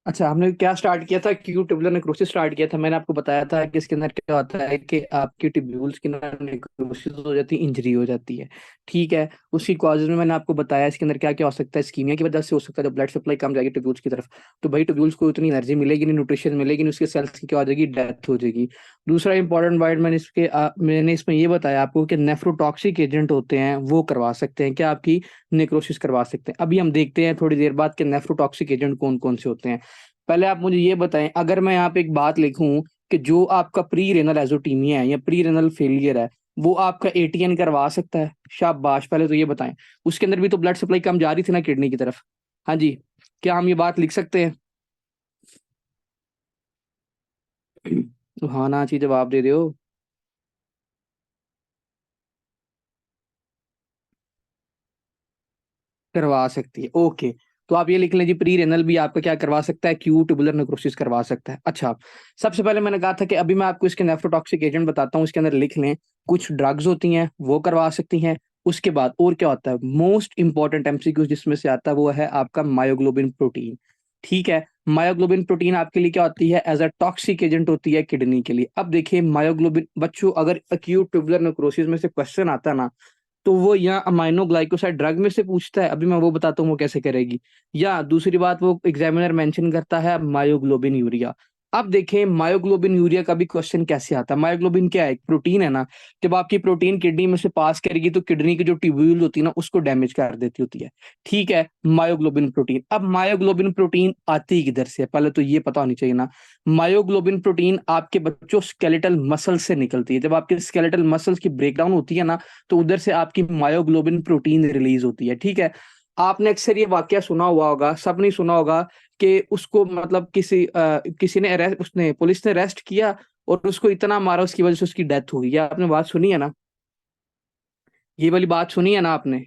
अच्छा, हमने क्या स्टार्ट किया था? क्यू ट्यूबुलर नेक्रोसिस स्टार्ट किया था। मैंने आपको बताया था कि इसके अंदर क्या होता है कि आपकी ट्यूब्यूल्स की ना नेक्रोसिस हो जाती है, इंजरी हो जाती है। ठीक है। उसकी कॉजेज में मैंने आपको बताया इसके अंदर क्या क्या हो सकता है। स्कीमिया की वजह से हो सकता है, जब ब्लड सप्लाई कम जाएगी ट्यूब्यूल्स की तरफ, तो भाई ट्यूब्यूल्स को उतनी एनर्जी मिलेगी नहीं, न्यूट्रिशन मिलेगी नहीं, उसके सेल्स की क्या हो जाएगी, डेथ हो जाएगी। दूसरा इंपॉर्टेंट पॉइंट मैंने इसमें ये बताया आपको कि नेफ्रोटॉक्सिक एजेंट होते हैं, वो करवा सकते हैं क्या आपकी नेक्रोसिस करवा सकते हैं। अभी हम देखते हैं थोड़ी देर बाद कि नेफ्रोटॉक्सिक एजेंट कौन कौन से होते हैं। पहले आप मुझे ये बताएं, अगर मैं यहाँ पे एक बात लिखूं कि जो आपका प्री रेनल एजोटीमिया है या प्री रेनल फेलियर है, वो आपका एटीएन करवा सकता है? शाबाश, पहले तो ये बताएं। उसके अंदर भी तो ब्लड सप्लाई कम जा रही थी ना किडनी की तरफ। हाँ जी। क्या हम ये बात लिख सकते हैं? तो हाँ ना ची जवाब दे दो। करवा सकती है, ओके। तो आप ये लिख लें जी, प्री रेनल भी आपका क्या करवा सकता है, क्यू ट्यूबुलर नेक्रोसिस करवा सकता है। अच्छा, सबसे पहले मैंने कहा था कि अभी मैं आपको इसके नेफ्रोटॉक्सिक एजेंट बताता हूँ, इसके अंदर लिख लें। कुछ ड्रग्स होती हैं, वो करवा सकती हैं। उसके बाद और क्या होता है, मोस्ट इंपॉर्टेंट एमसीक्यू जिसमें से आता है वो है आपका मायोग्लोबिन प्रोटीन। ठीक है। मायोग्लोबिन प्रोटीन आपके लिए क्या होती है, एज अ टॉक्सिक एजेंट होती है किडनी के लिए। अब देखिए मायोग्लोबिन, बच्चों अगर एक्यूट ट्यूबुलर नेक्रोसिस में से क्वेश्चन आता है ना, तो वो या अमाइनो ग्लाइकोसाइड ड्रग में से पूछता है, अभी मैं वो बताता हूँ वो कैसे करेगी। या दूसरी बात, वो एग्जामिनर मेंशन करता है मायोग्लोबिन यूरिया। अब देखें मायोग्लोबिन यूरिया का भी क्वेश्चन कैसे आता है। मायोग्लोबिन क्या है, एक प्रोटीन है ना। जब आपकी प्रोटीन किडनी में से पास करेगी तो किडनी की जो ट्यूब्यूल होती है ना, उसको डैमेज कर देती होती है। ठीक है। मायोग्लोबिन प्रोटीन, अब मायोग्लोबिन प्रोटीन आती किधर से है, पहले तो ये पता होनी चाहिए ना। मायोग्लोबिन प्रोटीन आपके बच्चों स्केलेटल मसल से निकलती है। जब आपके स्केलेटल मसल्स की ब्रेकडाउन होती है ना, तो उधर से आपकी मायोग्लोबिन प्रोटीन रिलीज होती है। ठीक है। आपने अक्सर ये वाक्य सुना हुआ होगा, सब नहीं सुना होगा, कि उसको मतलब किसी ने अरेस्ट, उसने पुलिस ने अरेस्ट किया और उसको इतना मारा उसकी वजह से उसकी डेथ हो गई। ये आपने बात सुनी है ना? ये वाली बात सुनी है ना आपने,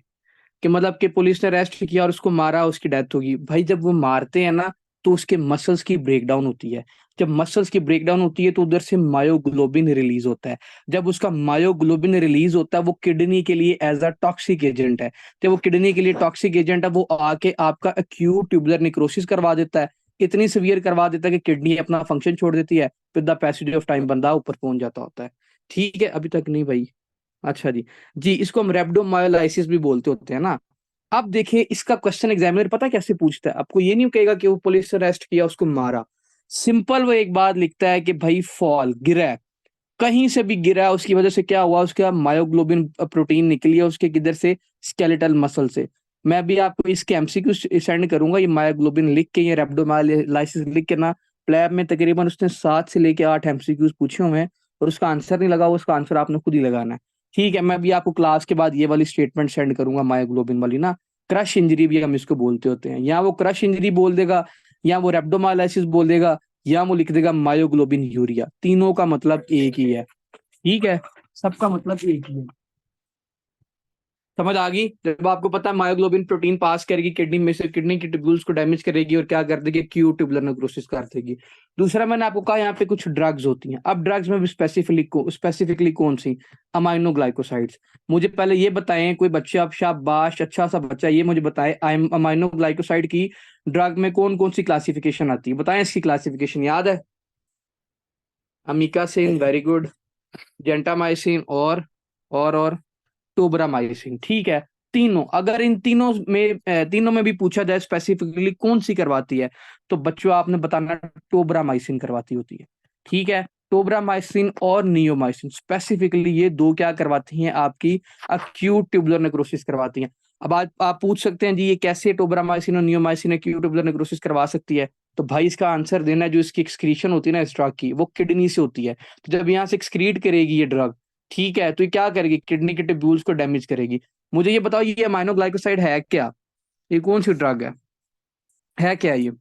कि मतलब कि पुलिस ने अरेस्ट किया और उसको मारा, उसकी डेथ होगी। भाई जब वो मारते हैं ना, तो उसके मसल्स की ब्रेकडाउन होती है। जब मसल्स की ब्रेकडाउन होती है तो उधर से मायोग्लोबिन रिलीज होता है। जब उसका मायोग्लोबिन रिलीज होता है, वो किडनी के लिए एज अ टॉक्सिक एजेंट है। जब वो किडनी के लिए टॉक्सिक एजेंट है, वो आके आपका एक्यूट ट्यूबुलर निक्रोसिस करवा देता है। इतनी सीवियर करवा देता है कि किडनी अपना फंक्शन छोड़ देती है। With the passage of time बंदा ऊपर पहुंच जाता होता है। ठीक है, अभी तक नहीं भाई? अच्छा जी। जी, इसको हम रेप्डोमायोलाइसिस भी बोलते होते हैं ना। अब देखिए इसका क्वेश्चन एग्जामिनर पता है कैसे पूछता है, आपको ये नहीं कहेगा कि वो पुलिस से अरेस्ट किया उसको मारा। सिंपल वो एक बात लिखता है कि भाई फॉल, गिरा है, कहीं से भी गिरा है, उसकी वजह से क्या हुआ, उसका मायोग्लोबिन प्रोटीन निकली है उसके किधर से, स्केलेटल मसल से। मैं भी आपको इसके एमसीक्यू सेंड करूंगा, ये मायोग्लोबिन लिख के, ये रेप्डोमायोलाइसिस लिख के ना। प्लैब में तकरीबन उसने 7 से लेके 8 एमसीक्यूज पूछे हुए हैं, और उसका आंसर नहीं लगा हुआ, उसका आंसर आपने खुद ही लगाना है। ठीक है, मैं भी आपको क्लास के बाद ये वाली स्टेटमेंट सेंड करूंगा मायोग्लोबिन वाली ना। क्रश इंजरी भी हम इसको बोलते होते हैं, या वो क्रश इंजरी बोल देगा, या वो रेप्डोमायोलाइसिस बोल देगा, या वो लिख देगा मायोग्लोबिन यूरिया। तीनों का मतलब एक ही है। ठीक है। सबका मतलब एक ही है। समझ आ गई? जब आपको पता है मायोग्लोबिन प्रोटीन पास करेगी किडनी में से, किडनी की ट्यूब्यूल्स को डैमेज करेगी और क्या कर देगी, क्यू ट्यूबुलर नेक्रोसिस कर देगी। दूसरा मैंने आपको कहा यहाँ पे कुछ ड्रग्स होती हैं। अब ड्रग्स में भी स्पेसिफिकली कौन सी, अमाइनो ग्लाइकोसाइड्स। मुझे पहले ये बताएं, कोई बच्चा, आप शाबाश, अच्छा सा बच्चा, ये मुझे बताए अमाइनो ग्लाइकोसाइड की ड्रग में कौन कौन सी क्लासिफिकेशन आती है, बताएं इसकी क्लासिफिकेशन याद है? Amikacin, very good. जेंटामाइसिन और टोब्रामाइसिन। ठीक है। तीनों, अगर इन तीनों में भी पूछा जाए स्पेसिफिकली कौन सी करवाती है, तो बच्चों आपने बताना टोब्रामाइसिन करवाती होती है। ठीक है। टोब्रामाइसिन और नियोमाइसिन स्पेसिफिकली ये दो क्या करवाती हैं आपकी, अक्यूट ट्यूबुलर नेक्रोसिस करवाती हैं। अब आप पूछ सकते हैं जी ये कैसे टोब्रामाइसिन और नियोमाइसिन अक्यूट ट्यूबुलर नेक्रोसिस करवा सकती है। तो भाई इसका आंसर देना है, जो इसकी एक्सक्रीशन होती है ना इस ड्रग की, वो किडनी से होती है। तो जब यहाँ से एक्सक्रीट करेगी ये ड्रग, ठीक है, तो ये क्या करेगी, किडनी के ट्यूब्यूल्स को डैमेज करेगी। मुझे ये बताओ, ये अमाइनो ग्लाइकोसाइड है क्या? ये कौन सी ड्रग है क्या ये?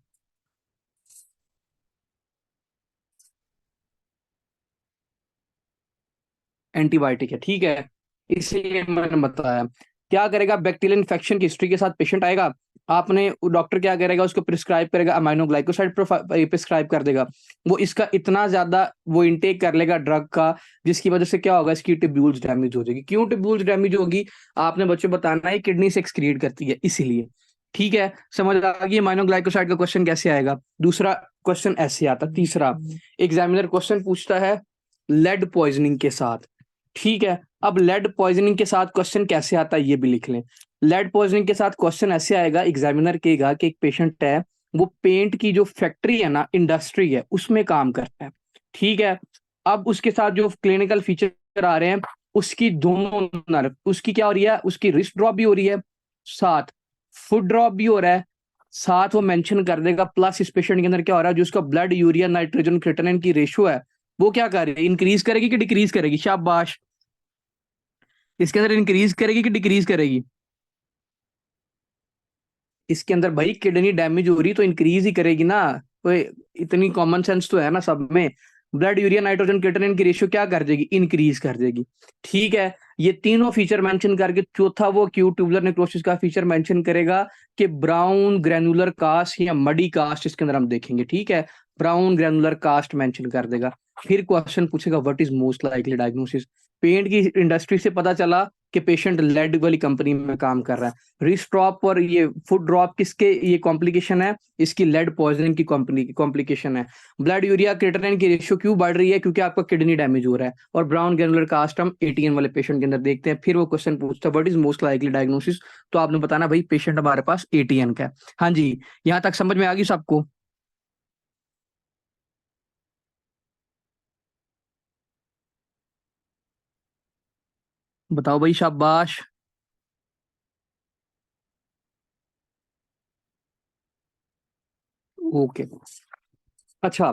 एंटीबायोटिक है, ठीक है। इसीलिए मैंने बताया। क्या करेगा, बैक्टीरियल इन्फेक्शन की हिस्ट्री के साथ पेशेंट आएगा, आपने डॉक्टर क्या करेगा, उसको प्रिस्क्राइब करेगा, अमाइनो ग्लाइकोसाइड प्रिस्क्राइब कर देगा। वो इसका इतना ज्यादा वो इनटेक कर लेगा ड्रग का, जिसकी वजह से क्या होगा, इसकी ट्यूब्यूल्स डैमेज हो जाएगी। क्यों ट्यूब्यूल्स डैमेज होगी? आपने बच्चों बताना है, किडनी से एक्सक्रीट करती है इसीलिए। ठीक है, समझ आ गई माइनोग्लाइकोसाइड का क्वेश्चन कैसे आएगा। दूसरा क्वेश्चन ऐसे आता, तीसरा एग्जामिनर क्वेश्चन पूछता है लेड पॉइजनिंग के साथ। ठीक है, अब लेड पॉइजनिंग के साथ क्वेश्चन कैसे आता है ये भी लिख लें। लेड पॉइजनिंग के साथ क्वेश्चन ऐसे आएगा, एग्जामिनर कहेगा कि एक पेशेंट है, वो पेंट की जो फैक्ट्री है ना, इंडस्ट्री है, उसमें काम करता है। ठीक है, अब उसके साथ जो क्लिनिकल फीचर आ रहे हैं, उसकी दोनों नर्व, उसकी क्या हो रही है, उसकी रिस्ट ड्रॉप भी हो रही है, साथ फुट ड्रॉप भी हो रहा है, साथ वो मेंशन कर देगा प्लस इस पेशेंट के अंदर क्या हो रहा है, जो उसका ब्लड यूरिया नाइट्रोजन क्रिएटिनिन की रेशियो है वो क्या कर रही है, इंक्रीज करेगी कि डिक्रीज करेगी, शाबाश। इसके अंदर इंक्रीज करेगी कि डिक्रीज करेगी, इसके अंदर भाई किडनी डैमेज हो रही तो इंक्रीज ही करेगी ना, कोई इतनी कॉमन सेंस तो है ना सब में। ब्लड यूरिया नाइट्रोजन क्रिएटिनिन की रेशियो क्या कर देगी, इंक्रीज कर देगी। ठीक है, ये तीनों फीचर मेंशन करके चौथा वो एक्यूट ट्यूबुलर नेक्रोसिस का फीचर मेंशन करेगा कि ब्राउन ग्रैनुलर कास्ट या मडी कास्ट इसके अंदर हम देखेंगे। ठीक है, ब्राउन ग्रैनुलर कास्ट मेंशन कर देगा। फिर क्वेश्चन पूछेगा what is most likely diagnosis. Paint की इंडस्ट्री से पता चला कि पेशेंट लेड वाली कंपनी में काम कर रहा है। रिस्ट ड्रॉप और ये फुट ड्रॉप किसके ये कॉम्प्लिकेशन है, इसकी लेड पॉइजनिंग की कॉम्प्लिकेशन है। ब्लड यूरिया क्रिएटिनिन की रेशियो क्यों बढ़ रही है, क्योंकि आपका किडनी डैमेज हो रहा है। और ब्राउन ग्रैनुलर कास्ट हम एटीएन वाले पेशेंट के अंदर देखते हैं। फिर वो क्वेश्चन पूछता है what is most likely diagnosis, तो आपने बताना भाई पेशेंट हमारे पास एटीएन का है। हाँ जी, यहाँ तक समझ में आ गई सबको। बताओ भाई, शाबाश। ओके, अच्छा,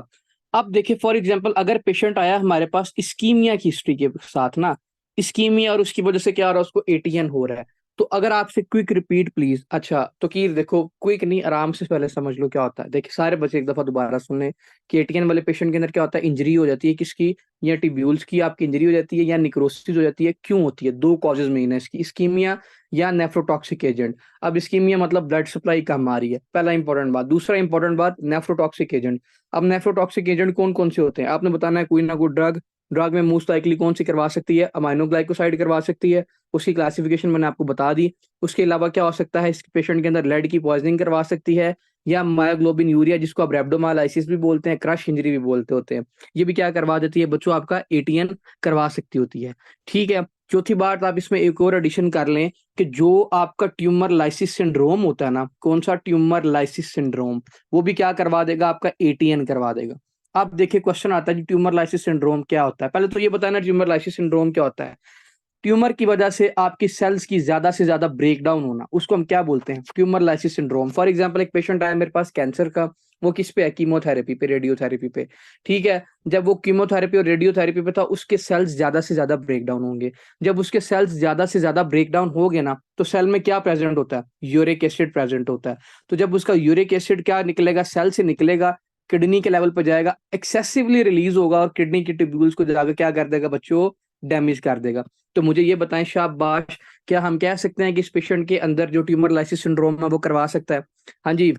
अब देखिए फॉर एग्जांपल अगर पेशेंट आया हमारे पास इस्कीमिया की हिस्ट्री के साथ ना, इस्कीमिया और उसकी वजह से क्या हो रहा है, उसको एटीएन हो रहा है। तो अगर आपसे क्विक रिपीट प्लीज, अच्छा तो कि देखो क्विक नहीं, आराम से पहले समझ लो क्या होता है। देखिए सारे बच्चे एक दफा दोबारा सुन लें कि एटीएन वाले पेशेंट के अंदर क्या होता है, इंजरी हो जाती है किसकी, या टिब्यूल्स की आपकी इंजरी हो जाती है, या निक्रोसिस हो जाती है। क्यों होती है, दो कॉजेज मेन है इसकी, इस्कीमिया या नेफ्रोटॉक्सिक एजेंट। अब इस्कीमिया मतलब ब्लड सप्लाई कम आ रही है, पहला इंपॉर्टेंट बात। दूसरा इंपॉर्टेंट बात, नेफ्रोटॉक्सिक एजेंट। अब नेफ्रोटॉक्सिक एजेंट कौन कौन से होते हैं, आपने बताना है कोई ना कोई ड्रग। ड्रग में मोस्ट लाइकली कौन सी करवा सकती है, अमाइनो ग्लाइकोसाइड करवा सकती है, उसकी क्लासिफिकेशन मैंने आपको बता दी। उसके अलावा क्या हो सकता है, इस पेशेंट के अंदर लेड की पॉइजनिंग करवा सकती है, या मायोग्लोबिन यूरिया जिसको आप रेब्डोमाइलिसिस भी बोलते हैं, क्रश इंजरी भी बोलते होते हैं, ये भी क्या करवा देती है बच्चों, आपका एटीएन करवा सकती होती है। ठीक है, चौथी बात आप इसमें एक और एडिशन कर लें कि जो आपका ट्यूमर लाइसिस सिंड्रोम होता है ना, कौन सा, ट्यूमर लाइसिस सिंड्रोम, वो भी क्या करवा देगा, आपका एटीएन करवा देगा। अब देखिए क्वेश्चन आता है कि ट्यूमर लाइसिस सिंड्रोम क्या होता है। पहले तो ये बताना ट्यूमर लाइसिस सिंड्रोम क्या होता है। ट्यूमर की वजह से आपकी सेल्स की ज्यादा से ज्यादा ब्रेक डाउन होना, उसको हम क्या बोलते हैं, tumour lysis syndrome. For example एक पेशेंट आया मेरे पास कैंसर का, वो किस पे है, कीमोथेरेपी पे, रेडियोथेरेपी पे। ठीक है, जब वो कीमोथेरेपी और रेडियोथेरेपी पे था, उसके सेल्स ज्यादा से ज्यादा ब्रेक डाउन होंगे। जब उसके सेल्स ज्यादा से ज्यादा ब्रेक डाउन हो गए ना, तो सेल में क्या प्रेजेंट होता है, यूरिक एसिड प्रेजेंट होता है। तो जब उसका यूरिक एसिड क्या निकलेगा, सेल से निकलेगा, किडनी के लेवल पर जाएगा, एक्सेसिवली रिलीज होगा और किडनी की ट्यूब्यूल्स को जाकर क्या कर देगा बच्चों, डैमेज कर देगा। तो मुझे ये बताएं शाबाश, क्या हम कह सकते हैं कि इस पेशेंट के अंदर जो ट्यूमर लाइसिस सिंड्रोम है वो करवा सकता है। हाँ जी,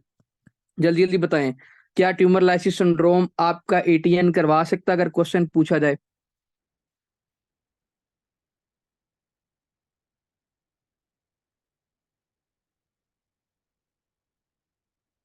जल्दी जल्दी बताएं, क्या ट्यूमर लाइसिस सिंड्रोम आपका एटीएन करवा सकता है अगर क्वेश्चन पूछा जाए।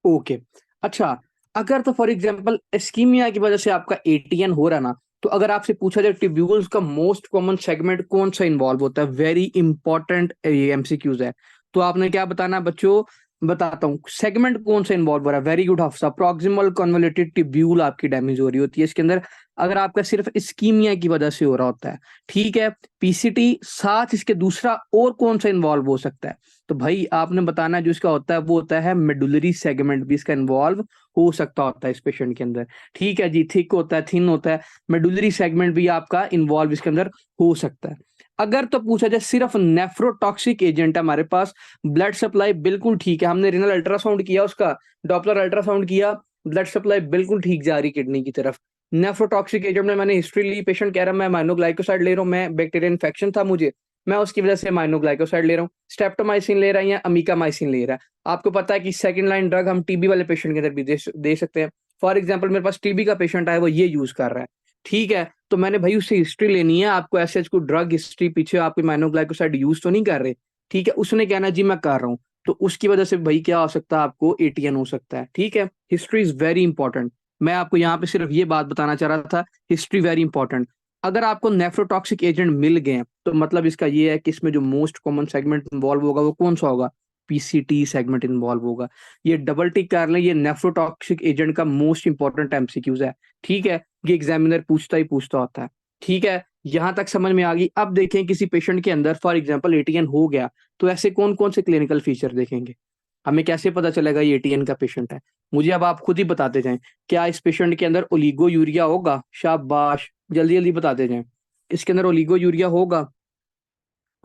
ओके, अच्छा, अगर तो फॉर एग्जांपल इस्कीमिया की वजह से आपका एटीएन हो रहा ना, तो अगर आपसे पूछा जाए ट्यूब्यूल्स का मोस्ट कॉमन सेगमेंट कौन सा इन्वॉल्व होता है, वेरी इंपॉर्टेंट ये एमसीक्यूज है। तो आपने क्या बताना है बच्चों, बताता हूँ सेगमेंट कौन सा इन्वॉल्व हो रहा है। Very good Hafsa, proximal convoluted tubule आपकी डैमेज हो रही होती है इसके अंदर, अगर आपका सिर्फ इस्कीमिया की वजह से हो रहा होता है। ठीक है, पीसीटी साथ इसके दूसरा और कौन सा इन्वॉल्व हो सकता है, तो भाई आपने बताना है जो इसका होता है वो होता है मेडुलरी सेगमेंट भी इसका इन्वॉल्व हो सकता होता है इस पेशेंट के अंदर। ठीक है जी, थिक होता है, थिन होता है, मेडुलरी सेगमेंट भी आपका इन्वॉल्व इसके अंदर हो सकता है। अगर तो पूछा जाए सिर्फ नेफ्रोटॉक्सिक एजेंट है हमारे पास, ब्लड सप्लाई बिल्कुल ठीक है, हमने रिनल अल्ट्रासाउंड किया उसका, डॉपलर अल्ट्रासाउंड किया, ब्लड सप्लाई बिल्कुल ठीक जा रही किडनी की तरफ। नेफ्रोटॉक्सिक एजेंट में मैंने हिस्ट्री ली, पेशेंट कह रहा मैं माइनोग्लाइकोसाइड ले रहा हूँ, मैं बैक्टीरियल इन्फेक्शन था मुझे, मैं उसकी वजह से माइनोग्लाइकोसाइड ले रहा हूँ, स्ट्रेप्टोमाइसिन ले रहा है या अमीकामाइसिन ले रहा है। आपको पता है कि सेकंड लाइन ड्रग हम टीबी वाले पेशेंट के अंदर भी दे सकते हैं। फॉर एग्जांपल मेरे पास टीबी का पेशेंट है, वो ये यूज कर रहा है। ठीक है, तो मैंने भाई उससे हिस्ट्री लेनी है, आपको ऐसे कोई ड्रग हिस्ट्री पीछे आपकी माइनोग्लाइकोसाइड यूज तो नहीं कर रहे। ठीक है, उसने कहना जी मैं कर रहा हूँ, तो उसकी वजह से भाई क्या हो सकता है, आपको एटीएन हो सकता है। ठीक है, हिस्ट्री इज वेरी इंपॉर्टेंट। मैं आपको यहाँ पे सिर्फ ये बात बताना चाह रहा था, हिस्ट्री वेरी इंपॉर्टेंट। अगर आपको नेफ्रोटॉक्सिक एजेंट मिल गए तो मतलब इसका ये है कि इसमें जो मोस्ट कॉमन सेगमेंट इन्वॉल्व होगा वो कौन सा होगा, पीसीटी सेगमेंट इन्वॉल्व होगा। ये डबल टिक कर लें, ये नेफ्रोटॉक्सिक एजेंट का मोस्ट इंपॉर्टेंट एमसीक्यूज है। ठीक है, ये एग्जामिनर पूछता ही पूछता होता है। ठीक है, यहां तक समझ में आ गई। अब देखें किसी पेशेंट के अंदर फॉर एग्जांपल एटीएन हो गया, तो ऐसे कौन कौन से क्लिनिकल फीचर देखेंगे, हमें कैसे पता चलेगा ये एटीएन का पेशेंट है। मुझे अब आप खुद ही बताते जाएं, क्या इस पेशेंट के अंदर ओलिगो यूरिया होगा, शाबाश जल्दी जल्दी बताते जाएं। इसके अंदर ओलिगो यूरिया होगा,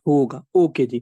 होगा, ओके जी।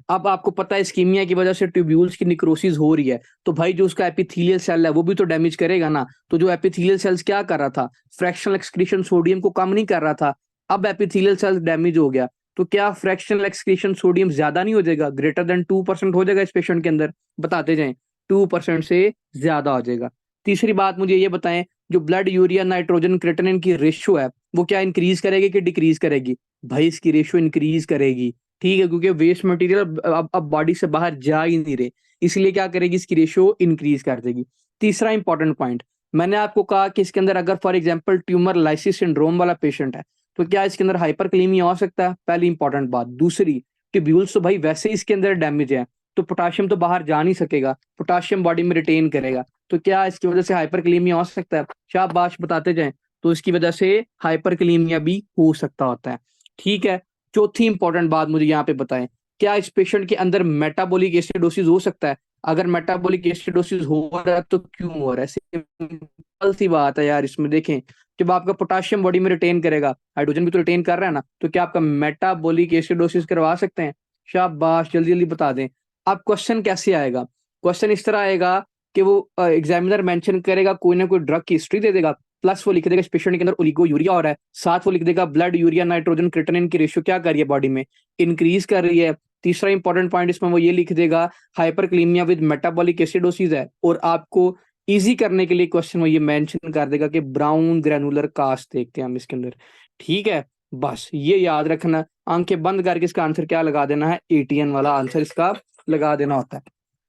अब आपको पता है इस्कीमिया की वजह से ट्यूब्यूल्स की निक्रोसिस हो रही है, तो भाई जो उसका एपिथेलियल सेल है वो भी तो डैमेज करेगा ना। तो जो एपिथेलियल सेल्स क्या कर रहा था, फ्रैक्शनल एक्सक्रीशन सोडियम को कम नहीं कर रहा था, अब एपिथेलियल सेल्स डैमेज हो गया, तो क्या फ्रैक्शनल एक्सक्रीशन सोडियम ज्यादा नहीं हो जाएगा, ग्रेटर देन 2% हो जाएगा इस पेशेंट के अंदर, बताते जाएं, 2% से ज्यादा हो जाएगा। तीसरी बात मुझे ये बताएं, जो ब्लड यूरिया नाइट्रोजन क्रिएटिनिन की रेशियो है वो क्या इंक्रीज करेगी कि डिक्रीज करेगी, भाई इसकी रेशियो इंक्रीज करेगी। ठीक है, क्योंकि वेस्ट मटेरियल अब बॉडी से बाहर जा ही नहीं रहे, इसलिए क्या करेगी, इसकी रेशियो इंक्रीज कर देगी। तीसरा इंपॉर्टेंट पॉइंट, मैंने आपको कहा कि इसके अंदर अगर for example tumour lysis syndrome वाला पेशेंट है, तो क्या इसके अंदर हाइपरकलीमिया हो सकता है, पहली इंपॉर्टेंट बात। दूसरी, ट्यूब्यूल्स तो भाई वैसे ही इसके अंदर डैमेज है, तो पोटाशियम तो बाहर जा नहीं सकेगा, पोटाशियम बॉडी में रिटेन करेगा, तो क्या इसकी वजह से हाइपरकलीमिया हो सकता है, शाबाश बताते जाएं, तो इसकी वजह से हाइपरकलीमिया भी हो सकता होता है। ठीक है, चौथी इंपॉर्टेंट बात मुझे यहाँ पे बताएं, क्या इस पेशेंट के अंदर मेटाबॉलिक एसिडोसिस हो सकता है, अगर मेटाबॉलिक एसिडोसिस हो रहा है तो क्यों हो रहा है, सिंपल सी बात है यार। इसमें देखें, जब आपका पोटाशियम बॉडी में रिटेन करेगा, हाइड्रोजन भी तो रिटेन कर रहा है ना, तो क्या आपका मेटाबॉलिक एसिडोसिस करवा सकते हैं, शाबाश जल्दी जल्दी बता दें। अब क्वेश्चन कैसे आएगा, क्वेश्चन इस तरह आएगा कि वो एग्जामिनर मेंशन करेगा, कोई ना कोई ड्रग की हिस्ट्री दे देगा, प्लस वो लिख देगा इस पेशेंट के अंदर ओलिगो यूरिया हो रहा है, साथ वो लिख देगा ब्लड यूरिया नाइट्रोजन क्रिएटिनिन की रेशियो क्या कर रही है बॉडी में, इंक्रीज कर रही है। तीसरा इंपॉर्टेंट पॉइंट इसमें वो ये लिख देगा हाइपरक्लीमिया विद मेटाबॉलिक एसिडोसिस है, और आपको इजी करने के लिए क्वेश्चन वो ये मेंशन कर देगा कि ब्राउन ग्रैनुलर कास्ट देखते हैं हम इसके अंदर। ठीक है, बस ये याद रखना, आंखें बंद करके इसका आंसर क्या लगा देना है, एटीएन वाला आंसर इसका लगा देना होता है।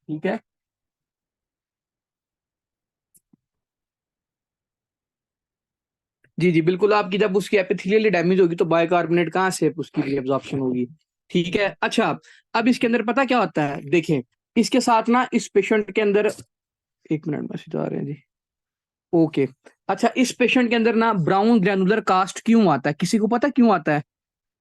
ठीक है, जी जी बिल्कुल, आपकी जब उसकी एपिथेलियल डैमेज होगी तो बाइकार्बोनेट कहाँ से उसकी एब्जॉर्प्शन होगी। ठीक है, अच्छा, अब इसके अंदर पता क्या होता है, देखें इसके साथ ना इस पेशेंट के अंदर, एक मिनट मैसेज आ रहे हैं जी, ओके। अच्छा, इस पेशेंट के अंदर ना ब्राउन ग्रैनुलर कास्ट क्यों आता है, किसी को पता क्यों आता है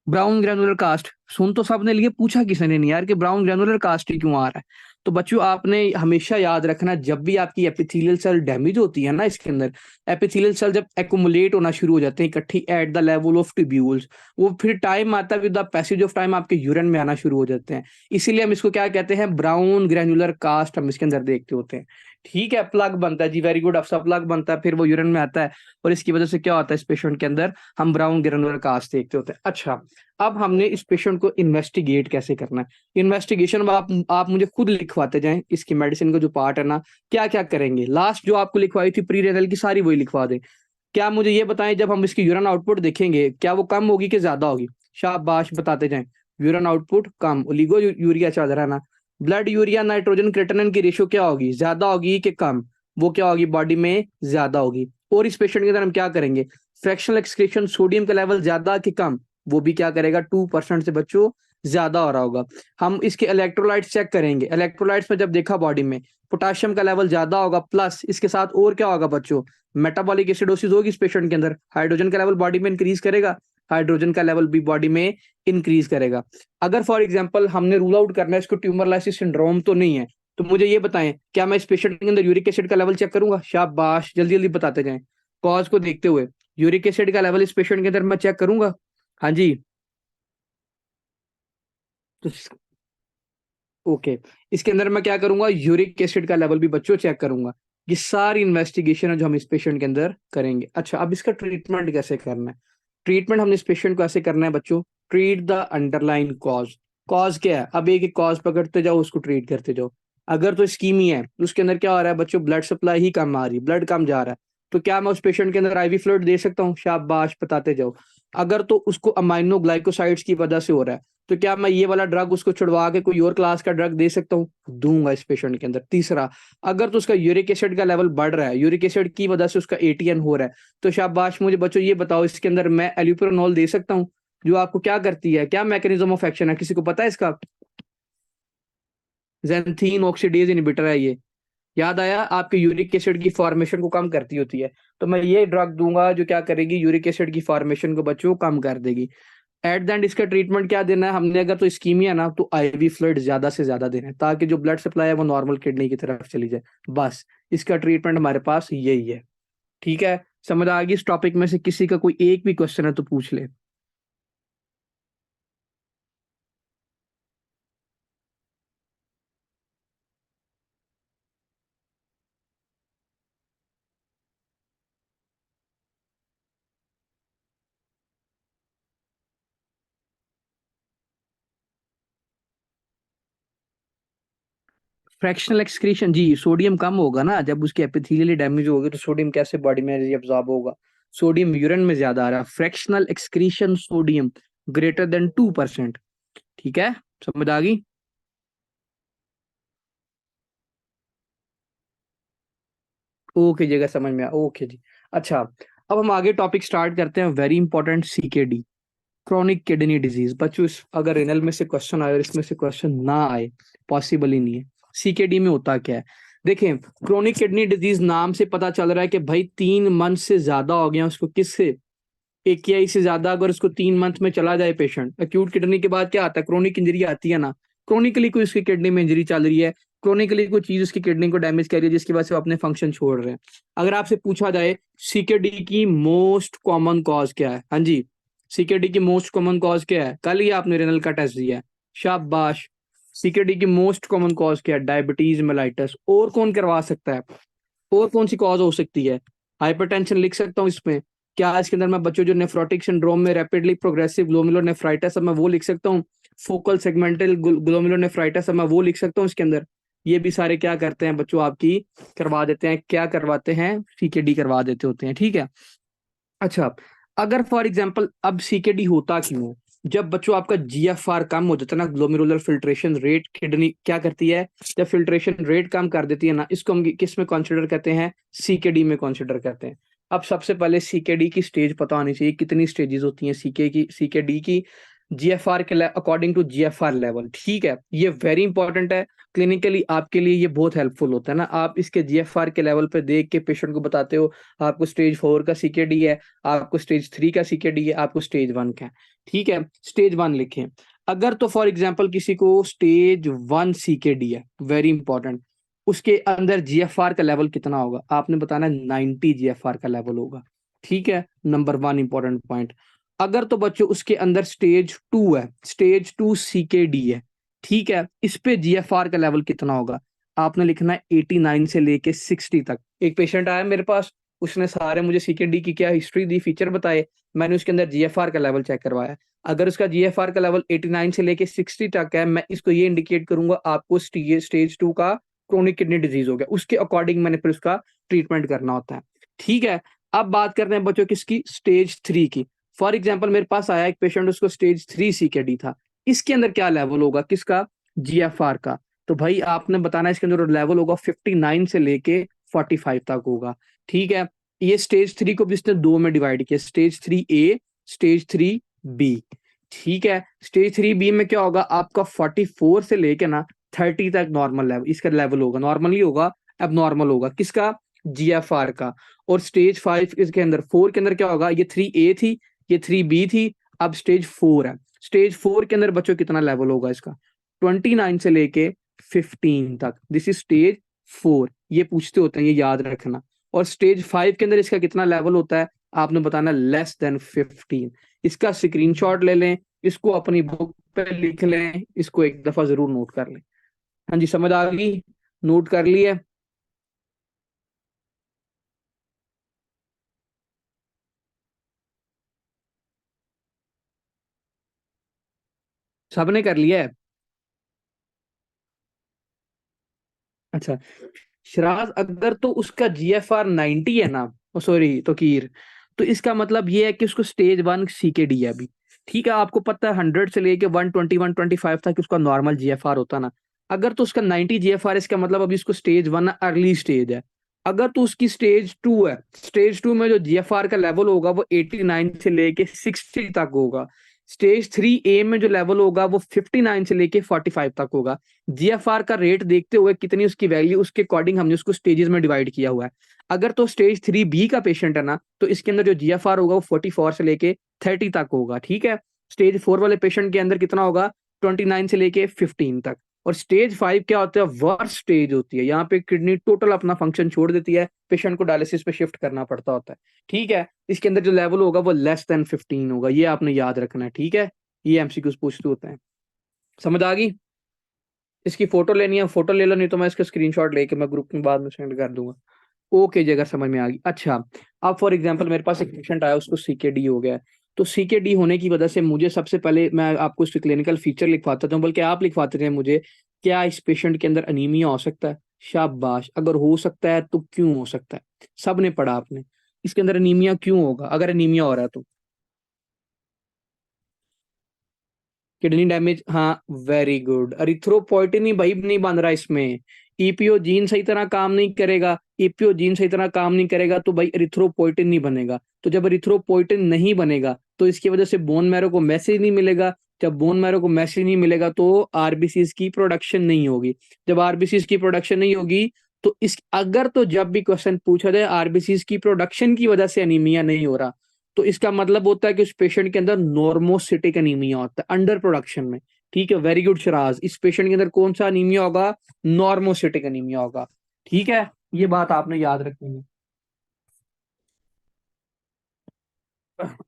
ब्राउन ग्रैनुलर कास्ट, सुन तो सबने लिए, पूछा किसी ने नहीं यार कि ब्राउन ग्रैनुलर कास्ट ही क्यों आ रहा है। तो बच्चों आपने हमेशा याद रखना, जब भी आपकी एपिथेलियल सेल डैमेज होती है ना इसके अंदर, एपिथेलियल सेल जब एक्युमुलेट होना शुरू हो जाते हैं इकट्ठी at the level of tubules, वो फिर टाइम आता है, with the passage of time आपके यूरिन में आना शुरू हो जाते हैं, इसीलिए हम इसको क्या कहते हैं, ब्राउन ग्रैनुलर कास्ट हम इसके अंदर देखते होते हैं। ठीक है, प्लग बनता है जी, वेरी गुड, अफसा प्लग बनता है, फिर वो यूरिन में आता है, और इसकी वजह से क्या होता है, इस पेशेंट के अंदर हम ब्राउन ग्रैनुलर कास्ट देखते होते हैं। अच्छा, अब हमने इस पेशेंट को इन्वेस्टिगेट कैसे करना है, इन्वेस्टिगेशन में आप मुझे खुद लिखवाते जाएं, इसकी मेडिसिन का जो पार्ट है ना, क्या क्या करेंगे, लास्ट जो आपको लिखवाई थी प्री रेनल की सारी वही लिखवा दें। क्या मुझे ये बताएं, जब हम इसकी यूरिन आउटपुट देखेंगे क्या वो कम होगी कि ज्यादा होगी, शाबाश बताते जाएं, यूरिन आउटपुट कम, ओलिगो यूरिया चल रहा है ना, ब्लड यूरिया नाइट्रोजन क्रिएटिनिन की रेशियो क्या होगी, ज्यादा होगी कि कम, वो क्या होगी बॉडी में ज्यादा होगी। और इस पेशेंट के अंदर हम क्या करेंगे, फ्रैक्शनल एक्सक्रीशन सोडियम का लेवल ज्यादा कि कम, वो भी क्या करेगा 2% से बच्चों ज्यादा हो रहा होगा। हम इसके इलेक्ट्रोलाइट्स चेक करेंगे, इलेक्ट्रोलाइट्स में जब देखा बॉडी में पोटाशियम का लेवल ज्यादा होगा, प्लस इसके साथ और क्या होगा बच्चों, मेटाबॉलिक एसिडोसिस होगी इस पेशेंट के अंदर, हाइड्रोजन का लेवल बॉडी में इंक्रीज करेगा, हाइड्रोजन का लेवल भी बॉडी में इंक्रीज करेगा। अगर फॉर एग्जाम्पल हमने रूल आउट करना है इसको ट्यूमर लाइसिस सिंड्रोम तो नहीं है, तो मुझे ये बताएं, क्या मैं इस पेशेंट के अंदर यूरिक एसिड का लेवल चेक करूंगा, शाबाश जल्दी जल्दी बताते जाएं, कॉज को देखते हुए यूरिक एसिड का लेवल इस पेशेंट के अंदर मैं चेक करूंगा। हाँ जी, तो ओके, इसके अंदर मैं क्या करूंगा, यूरिक एसिड का लेवल भी बच्चों चेक करूंगा। ये सारी इन्वेस्टिगेशन है जो हम इस पेशेंट के अंदर करेंगे। अच्छा, अब इसका ट्रीटमेंट कैसे करना है, ट्रीटमेंट हमने इस पेशेंट को ऐसे करना है बच्चों, treat the underline cause, cause क्या है, अब एक एक कॉज पकड़ते जाओ, उसको ट्रीट करते जाओ। अगर तो स्कीमी है तो उसके अंदर क्या हो रहा है बच्चों, ब्लड सप्लाई ही कम आ रही, ब्लड कम जा रहा है, तो क्या मैं उस पेशेंट के अंदर आईवी फ्लूइड दे सकता हूँ, शाबाश बताते जाओ। अगर तो उसको अमाइनो ग्लाइकोसाइड्स की वजह से हो रहा है, तो क्या मैं ये वाला ड्रग उसको छुड़वा के कोई और क्लास का ड्रग दे सकता हूँ? दूंगा इस पेशेंट के अंदर। तीसरा, अगर तो उसका यूरिक एसिड का लेवल बढ़ रहा है, यूरिक एसिड की वजह से उसका एटीएन हो रहा है, तो शाबाश, मुझे बच्चों ये बताओ इसके अंदर मैं एल्यूप्रानोल दे सकता हूँ, जो आपको क्या करती है, क्या मैकेनिज्म ऑफ एक्शन है, किसी को पता है इसका? जेंथीन ऑक्सीडेज इनहिबिटर है ये। याद आया, आपके यूरिक एसिड की फॉर्मेशन को कम करती होती है। तो मैं ये ड्रग दूंगा जो क्या करेगी, यूरिक एसिड की फॉर्मेशन को बच्चों को कम कर देगी। एट द एंड इसका ट्रीटमेंट क्या देना है हमने, अगर तो इस्कीमिया ना, तो आईवी फ्लूइड ज्यादा से ज्यादा देना है, ताकि जो ब्लड सप्लाई है वो नॉर्मल किडनी की तरफ चली जाए। बस, इसका ट्रीटमेंट हमारे पास यही है। ठीक है, समझ आ गई? इस टॉपिक में से किसी का कोई एक भी क्वेश्चन है तो पूछ ले। फ्रैक्शनल एक्सक्रीशन जी, सोडियम कम होगा ना, जब उसकी एपिथेलियल डैमेज होगी तो सोडियम कैसे बॉडी में एब्जॉर्ब होगा? सोडियम यूरिन में ज्यादा आ रहा है, fractional excretion sodium greater than 2%। ठीक है, समझ आ गई? ओके, जगह समझ में आ, ओके जी। अच्छा, अब हम आगे टॉपिक स्टार्ट करते हैं, very important, CKD, chronic kidney disease. बच्चों अगर रिनल में से क्वेश्चन आए और इसमें से क्वेश्चन ना आए, पॉसिबल ही नहीं है। सीकेडी में होता क्या है? देखें, क्रोनिक किडनी डिजीज नाम से पता चल रहा है कि भाई 3 मंथ से ज्यादा हो गया उसको, किससे? एकेआई से ज्यादा अगर उसको 3 मंथ में चला जाए पेशेंट, एक्यूट किडनी के बाद क्या आता है, क्रोनिक इंजरी आती है ना। क्रोनिकली कोई उसकी किडनी में इंजरी चल रही है, क्रोनिकली कोई चीज उसकी किडनी को डैमेज कर रही है, जिसकी वजह से वो अपने फंक्शन छोड़ रहे हैं। अगर आपसे पूछा जाए सीकेडी की मोस्ट कॉमन कॉज क्या है, हाँ जी, सीकेडी की मोस्ट कॉमन कॉज क्या है? कल ही आपने रेनल का टेस्ट दिया है, शाबाश। सीकेडी की मोस्ट कॉमन कॉज क्या है? Diabetes mellitus. और कौन करवा सकता है? और कौन सी कॉज हो सकती है? हाइपरटेंशन लिख सकता हूँ इसमें। क्या इसके अंदर मैं बच्चों जो नेफ्रोटिक सिंड्रोम में रैपिडली प्रोग्रेसिव ग्लोमेरुलोनेफ्राइटिस है मैं वो लिख सकता हूँ? फोकल सेगमेंटल ग्लोमेरुलोनेफ्राइटिस है मैं वो लिख सकता हूँ इसके अंदर? ये भी सारे क्या करते हैं बच्चों, आपकी करवा देते हैं, क्या करवाते हैं, सीकेडी करवा देते होते हैं। ठीक है। अच्छा, अगर फॉर एग्जाम्पल अब सीकेडी होता क्यों है? जब बच्चों आपका जीएफआर कम हो जाता है ना, ग्लोमेरुलर फिल्ट्रेशन रेट, किडनी क्या करती है, जब फिल्ट्रेशन रेट कम कर देती है ना, इसको हम किस में कंसिडर करते हैं? सीकेडी में कंसिडर करते हैं। अब सबसे पहले सीकेडी की स्टेज पता होनी चाहिए, कितनी स्टेजेस होती हैं सीकेडी की, जीएफआर के अकॉर्डिंग टू जीएफआर लेवल। ठीक है, ये वेरी इंपॉर्टेंट है। क्लिनिकली आपके लिए ये बहुत हेल्पफुल होता है ना, आप इसके जीएफआर के लेवल पे देख के पेशेंट को बताते हो आपको स्टेज 4 का सीकेडी है, आपको स्टेज 3 का सीकेडी है, आपको स्टेज 1 का है। ठीक है, स्टेज 1 लिखें। अगर तो फॉर एग्जाम्पल किसी को स्टेज 1 सीकेडी है, वेरी इंपॉर्टेंट, उसके अंदर जीएफआर का लेवल कितना होगा? आपने बताना 90 जीएफआर का लेवल होगा। ठीक है, नंबर 1 इंपॉर्टेंट पॉइंट। अगर तो बच्चों उसके अंदर स्टेज 2 है, स्टेज 2 सीकेडी है, ठीक है, इस पे जीएफआर का लेवल कितना होगा? आपने लिखना है 89 से लेके 60 तक। एक पेशेंट आया मेरे पास, उसने सारे मुझे सीकेडी की क्या हिस्ट्री दी, फीचर बताए, मैंने उसके अंदर जीएफआर का लेवल चेक करवाया। अगर उसका जीएफआर का लेवल 89 से लेके 60 तक है, मैं इसको ये इंडिकेट करूंगा आपको स्टेज 2 का क्रोनिक किडनी डिजीज हो गया। उसके अकॉर्डिंग मैंने फिर उसका ट्रीटमेंट करना होता है। ठीक है, अब बात करते हैं बच्चों किसकी, स्टेज 3 की। फॉर एग्जाम्पल मेरे पास आया एक पेशेंट, उसको स्टेज 3 सीकेडी था, इसके अंदर क्या लेवल होगा किसका, जीएफआर का? तो भाई आपने बताना इसके अंदर लेवल होगा 59 से लेके 45 तक होगा। ठीक है, ये स्टेज 3 को भी इसने दो में डिवाइड किया, स्टेज 3 ए, स्टेज 3 बी। ठीक है, स्टेज 3 बी में क्या होगा, आपका 44 से लेके ना 30 तक नॉर्मल लेवल, इसका लेवल होगा, नॉर्मली होगा, अब नॉर्मल होगा किसका, जीएफआर का। और स्टेज 5 इसके अंदर 4 के अंदर क्या होगा, ये 3 ए थी, ये 3 बी थी, अब स्टेज 4 है। स्टेज 4 के अंदर बच्चों कितना लेवल होगा इसका, 29 से लेके 15 तक, दिस इज स्टेज 4। ये पूछते होते हैं, ये याद रखना। और स्टेज 5 के अंदर इसका कितना लेवल होता है, आपने बताना लेस देन 15। इसका स्क्रीनशॉट ले लें, इसको अपनी बुक पे लिख लें, इसको एक दफा जरूर नोट कर लें। हाँ जी, समझ आ गई? नोट कर लिए? सबने कर लिया है? अच्छा, शराज अगर तो उसका जीएफआर 90 है ना, सॉरी तो कीर, तो इसका मतलब ये है कि उसको स्टेज 1 सीकेडी है अभी। ठीक है, आपको पता है 100 से लेके 120 125 तक उसका नॉर्मल जीएफआर होता ना, अगर तो उसका 90 जीएफआर, इसका मतलब अभी उसको स्टेज 1 अर्ली स्टेज है। अगर तो उसकी स्टेज 2 है, स्टेज 2 में जो जीएफआर का लेवल होगा वो 89 से लेके 60 तक होगा। स्टेज 3 ए में जो लेवल होगा वो 59 से लेके 45 तक होगा। जीएफआर का रेट देखते हुए कितनी उसकी वैल्यू, उसके अकॉर्डिंग हमने उसको स्टेजेस में डिवाइड किया हुआ है। अगर तो स्टेज 3 बी का पेशेंट है ना, तो इसके अंदर जो जीएफआर होगा वो 44 से लेके 30 तक होगा। ठीक है, स्टेज 4 वाले पेशेंट के अंदर कितना होगा, 29 से लेके 15 तक। और स्टेज 5 क्या होता है, वर्स्ट स्टेज होती है, यहाँ पे किडनी टोटल अपना फंक्शन छोड़ देती है, पेशेंट को डायलिसिस पे शिफ्ट करना पड़ता होता है। ठीक है, इसके अंदर जो लेवल होगा वो लेस देन 15 होगा, ये आपने याद रखना है। ठीक है, ये एमसीक्यूज पूछते होते हैं। समझ आ गई? इसकी फोटो लेनी है, फोटो ले लो, नहीं तो मैं इसका स्क्रीनशॉट लेके मैं ग्रुप में बाद में सेंड कर दूंगा। ओके जी, अगर समझ में आ गई। अच्छा, अब फॉर एग्जांपल मेरे पास एक पेशेंट आया, उसको सीकेडी हो गया है। तो सीकेडी होने की वजह से मुझे सबसे पहले मैं आपको उसके क्लिनिकल फीचर लिखवाता हूँ, बल्कि आप लिखवाते थे मुझे, क्या इस पेशेंट के अंदर अनीमिया हो सकता है? शाबाश, अगर हो सकता है तो क्यों हो सकता है? सब ने पढ़ा आपने, इसके अंदर अनीमिया क्यों होगा अगर अनीमिया हो रहा है तो? किडनी डैमेज, हाँ, वेरी गुड। अरिथ्रोपोइटिन ही भाई नहीं बन रहा इसमें, ईपीओ जीन सही तरह काम नहीं करेगा। ईपीओ जीन सही तरह काम नहीं करेगा तो भाई अरिथ्रोपोइटिन नहीं बनेगा। तो जब अरिथ्रोपोइटिन नहीं बनेगा तो इसकी वजह से बोन मैरो को मैसेज नहीं मिलेगा। जब बोन मैरो को मैसेज नहीं मिलेगा तो आरबीसीज की प्रोडक्शन नहीं होगी। जब आरबीसीज की प्रोडक्शन नहीं होगी तो इस, अगर तो जब भी क्वेश्चन पूछा जाए आरबीसीज की प्रोडक्शन की वजह से अनीमिया नहीं हो रहा, तो इसका मतलब होता है कि उस पेशेंट के अंदर नॉर्मोसिटिक अनीमिया होता है, अंडर प्रोडक्शन में। ठीक है, वेरी गुड शराज, इस पेशेंट के अंदर कौन सा अनीमिया होगा? नॉर्मोसिटिक अनीमिया होगा। ठीक है, ये बात आपने याद रखनी है।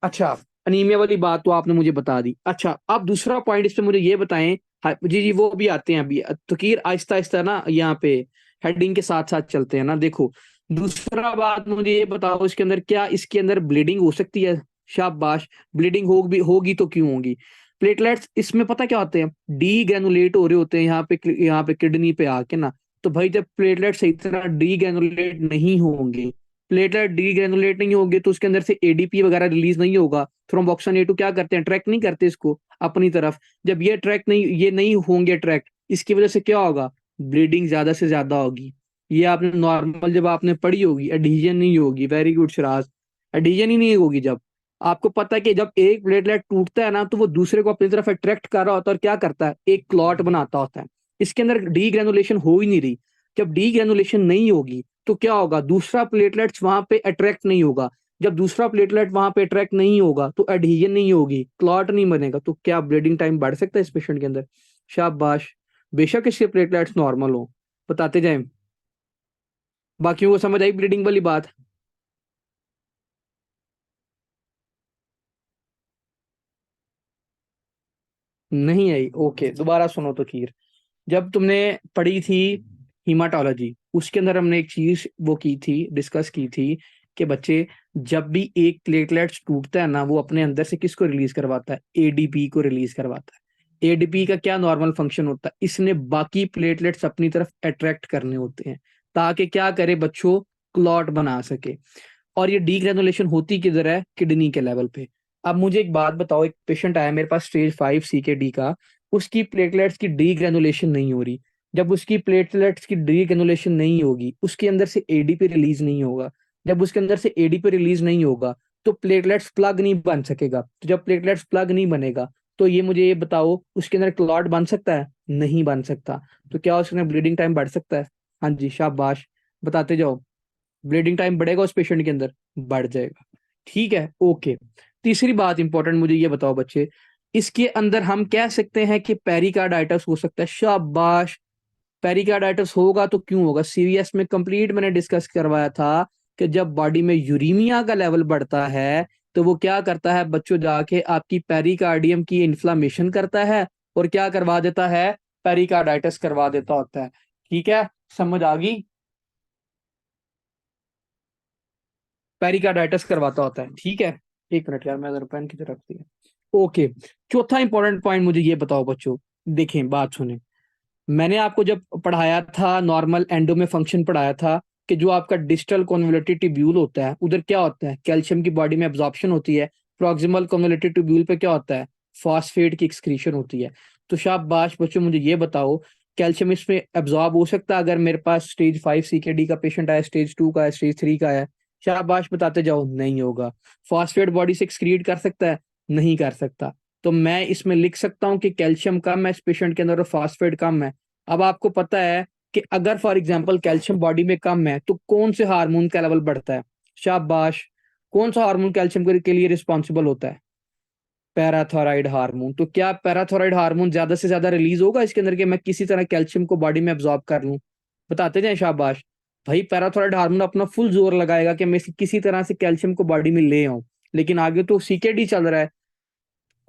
अच्छा, अनीमिया वाली बात तो आपने मुझे बता दी। अच्छा, अब दूसरा पॉइंट इस पे मुझे ये बताएं। हाँ, जी जी, वो भी आते हैं अभी, तकीर आहिस्ता आहिस्ता ना यहाँ पे हेडिंग के साथ साथ चलते हैं ना। देखो, दूसरा बात मुझे ये बताओ, इसके अंदर क्या, इसके अंदर ब्लीडिंग हो सकती है? शाबाश, ब्लीडिंग होगी तो क्यों होगी? प्लेटलेट्स इसमें पता क्या होते हैं, डी ग्रेनुलेट हो रहे होते हैं यहाँ पे किडनी पे आके ना। तो भाई जब प्लेटलेट सही तरह डी ग्रेनुलेट नहीं होंगे, प्लेटलेट डी ग्रेनुलेट नहीं होंगे तो उसके अंदर से एडीपी वगैरह रिलीज नहीं होगा। थ्रोम्बोक्सिन ए2 क्या करते हैं, ट्रैक नहीं करते इसको अपनी तरफ। जब ये नहीं होंगे ट्रैक, इसकी वजह से क्या होगा, ब्लीडिंग ज्यादा से ज्यादा होगी। ये आपने नॉर्मल जब आपने पढ़ी होगी, एडीजन नहीं होगी। वेरी गुड शराज, एडीजन ही नहीं होगी। जब आपको पता है कि जब एक प्लेटलेट टूटता है ना तो वो दूसरे को अपनी तरफ अट्रैक्ट कर रहा होता है और क्या करता है, एक क्लॉट बनाता होता है। इसके अंदर डी ग्रेनुलेशन हो ही नहीं रही। जब डी ग्रेनुलेशन नहीं होगी तो क्या होगा, दूसरा प्लेटलेट्स वहां पे अट्रैक्ट नहीं होगा। जब दूसरा प्लेटलेट वहां पे अट्रैक्ट नहीं होगा तो एडहीजन नहीं होगी, क्लॉट नहीं बनेगा, तो क्या ब्लीडिंग टाइम बढ़ सकता है इस पेशेंट के अंदर? शाबाश, बेशक इसके प्लेटलेट्स नॉर्मल हो, बताते जाए। बाकियों को समझ आई ब्लीडिंग वाली बात? नहीं आई? ओके, दोबारा सुनो तो खीर। जब तुमने पढ़ी थी हीमाटोलॉजी, उसके अंदर हमने एक चीज वो की थी, डिस्कस की थी, कि बच्चे, जब भी एक प्लेटलेट्स टूटता है ना, वो अपने अंदर से किसको रिलीज करवाता है? एडीपी को रिलीज करवाता है। एडीपी का क्या नॉर्मल फंक्शन होता है, इसने बाकी प्लेटलेट्स अपनी तरफ अट्रैक्ट करने होते हैं, ताकि क्या करे बच्चों, क्लॉट बना सके। और ये डीग्रेनुलेशन होती किधर है? किडनी के लेवल पे। अब मुझे एक बात बताओ, एक पेशेंट आया मेरे पास स्टेज 5 सीकेडी का, उसकी प्लेटलेट्स की डीग्रेनुलेशन नहीं हो रही। जब उसकी प्लेटलेट्स की डीग्रेनुलेशन नहीं होगी, उसके अंदर से एडीपी रिलीज नहीं होगा। जब उसके अंदर से एडीपी रिलीज नहीं होगा तो प्लेटलेट्स प्लग नहीं बन सकेगा। तो जब प्लेटलेट्स प्लग नहीं बनेगा तो ये मुझे ये बताओ, उसके अंदर क्लॉट बन सकता है? नहीं बन सकता। तो क्या उसके अंदर ब्लीडिंग टाइम बढ़ सकता है? हाँ जी, शाबाश, बताते जाओ। ब्लीडिंग टाइम बढ़ेगा उस पेशेंट के अंदर? बढ़ जाएगा। ठीक है, ओके। तीसरी बात इंपॉर्टेंट मुझे ये बताओ बच्चे, इसके अंदर हम कह सकते हैं कि पेरिकार्डाइटिस हो सकता है? शाबाश, पेरिकार्डाइटिस होगा तो क्यों होगा? सीवीएस में कंप्लीट मैंने डिस्कस करवाया था कि जब बॉडी में यूरेमिया का लेवल बढ़ता है तो वो क्या करता है बच्चों, जाके आपकी पेरिकार्डियम की इन्फ्लामेशन करता है और क्या करवा देता है, पेरिकार्डाइटिस करवा देता होता है। ठीक है, समझ आ गई? पेरिकार्डाइटिस करवाता होता है। ठीक है, एक मिनट यार, मैं जरा पेन की तरफ दिया। ओके, चौथा इंपॉर्टेंट पॉइंट मुझे ये बताओ बच्चों, देखें बात सुने। मैंने आपको जब पढ़ाया था नॉर्मल एंडो में फंक्शन पढ़ाया था, कि जो आपका डिस्टल कॉन्वोल्यूटेड ट्यूब्यूल होता है उधर क्या होता है, कैल्शियम की बॉडी में एब्जॉर्प्शन होती है, प्रॉक्सिमल कन्वोल्यूटेड ट्यूब्यूल पे क्या होता है, फॉस्फेट की एक्सक्रीशन होती है। तो शाबाश बच्चों मुझे ये बताओ, कैल्शियम इसमें एब्जॉर्ब हो सकता है अगर मेरे पास स्टेज 5 CKD का पेशेंट आया, स्टेज 2 का है, स्टेज 3 का है? शाबाश बताते जाओ, नहीं होगा। फॉस्फेट बॉडी से एक्सक्रीट कर सकता है? नहीं कर सकता। तो मैं इसमें लिख सकता हूँ कि कैल्शियम कम है इस पेशेंट के अंदर और फॉस्फेट कम है। अब आपको पता है कि अगर फॉर एग्जाम्पल कैल्शियम बॉडी में कम है तो कौन से हार्मोन का लेवल बढ़ता है? शाबाश, कौन सा हार्मोन कैल्शियम के लिए रिस्पॉन्सिबल होता है? पैराथोराइड हार्मोन। तो क्या पैराथोराइड हार्मोन ज्यादा से ज्यादा रिलीज होगा इसके अंदर कि मैं किसी तरह कैल्शियम को बॉडी में एब्जॉर्ब कर लूं? बताते जाए शाबाश। भाई पैराथोराइड हार्मोन अपना फुल जोर लगाएगा कि मैं किसी तरह से कैल्शियम को बॉडी में ले आऊं। लेकिन आगे तो CKD चल रहा है,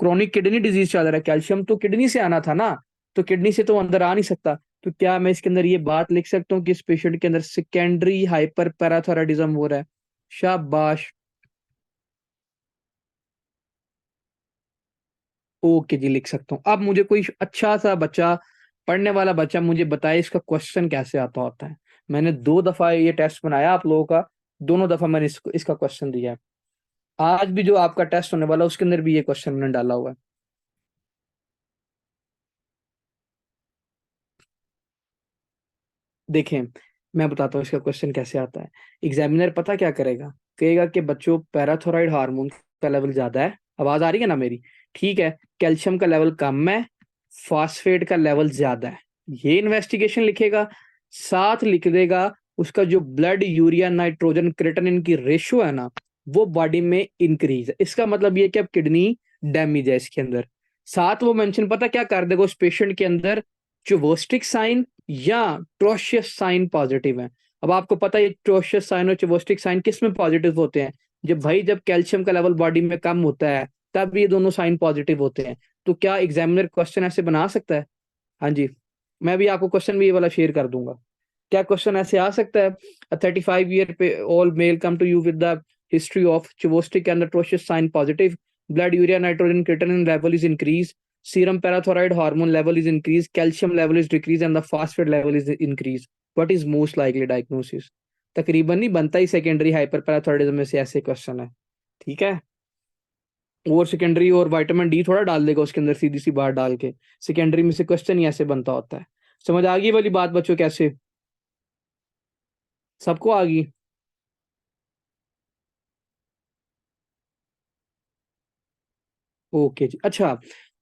क्रॉनिक किडनी डिजीज चल रहा है, कैल्शियम तो किडनी से आना था ना, तो किडनी से तो अंदर आ नहीं सकता। तो क्या मैं इसके अंदर ये बात लिख सकता हूँ कि इस पेशेंट के अंदर सेकेंडरी हाइपर पैराथोराइडिज्म हो रहा है? शाबाश। ओके जी, लिख सकता हूँ। अब मुझे कोई अच्छा सा बच्चा, पढ़ने वाला बच्चा मुझे बताए इसका क्वेश्चन कैसे आता होता है। मैंने 2 दफा ये टेस्ट बनाया आप लोगों का, दोनों दफा मैंने इसका क्वेश्चन दिया है। आज भी जो आपका टेस्ट होने वाला है उसके अंदर भी ये क्वेश्चन मैंने डाला हुआ है। देखें, मैं बताता हूँ इसका क्वेश्चन कैसे आता है। एग्जामिनर पता क्या करेगा, कहेगा कि बच्चों पैराथोराइड हार्मोन का लेवल ज्यादा है, आवाज आ रही है ना मेरी? ठीक है, कैल्शियम का लेवल कम है, फास्फेट का लेवल ज्यादा है, ये इन्वेस्टिगेशन लिखेगा। साथ लिख देगा उसका जो ब्लड यूरिया नाइट्रोजन क्रिएटिनिन की रेशियो है ना, वो बॉडी में इंक्रीज है। इसका मतलब ये कि अब किडनी डैमेज है इसके अंदर। साथ वो मेंशन पता क्या कर देगा उस पेशेंट के अंदर, चुवोस्टिक साइन या ट्रोशियस साइन पॉजिटिव है। अब आपको पता है ट्रोशियस साइन और चिवोस्टिक साइन किस में पॉजिटिव होते हैं? जब भाई जब कैल्शियम का लेवल बॉडी में कम होता है तब ये दोनों साइन पॉजिटिव होते हैं। तो क्या एग्जामिनर क्वेश्चन ऐसे बना सकता है? हाँ जी, मैं भी आपको क्वेश्चन भी ये वाला शेयर कर दूंगा। क्या क्वेश्चन ऐसे आ सकता है, 35 ईयर पे old male come to you with the history of Chvostek and Trousseau sign positive, blood urea nitrogen creatinine level is increase, serum parathyroid hormone level is increased, calcium level is decreased and the phosphate level is increased. What is most likely diagnosis? तकरीबन नहीं बनता ही secondary hyper parathyroidism में से ऐसे question है। ठीक है, और सेकेंडरी और विटामिन डी थोड़ा डाल देगा उसके अंदर सीधी सी बात डाल के, सेकेंडरी में से क्वेश्चन ही ऐसे बनता होता है। समझ आ गई वाली बात बच्चों कैसे? सबको आ गई? ओके जी। अच्छा,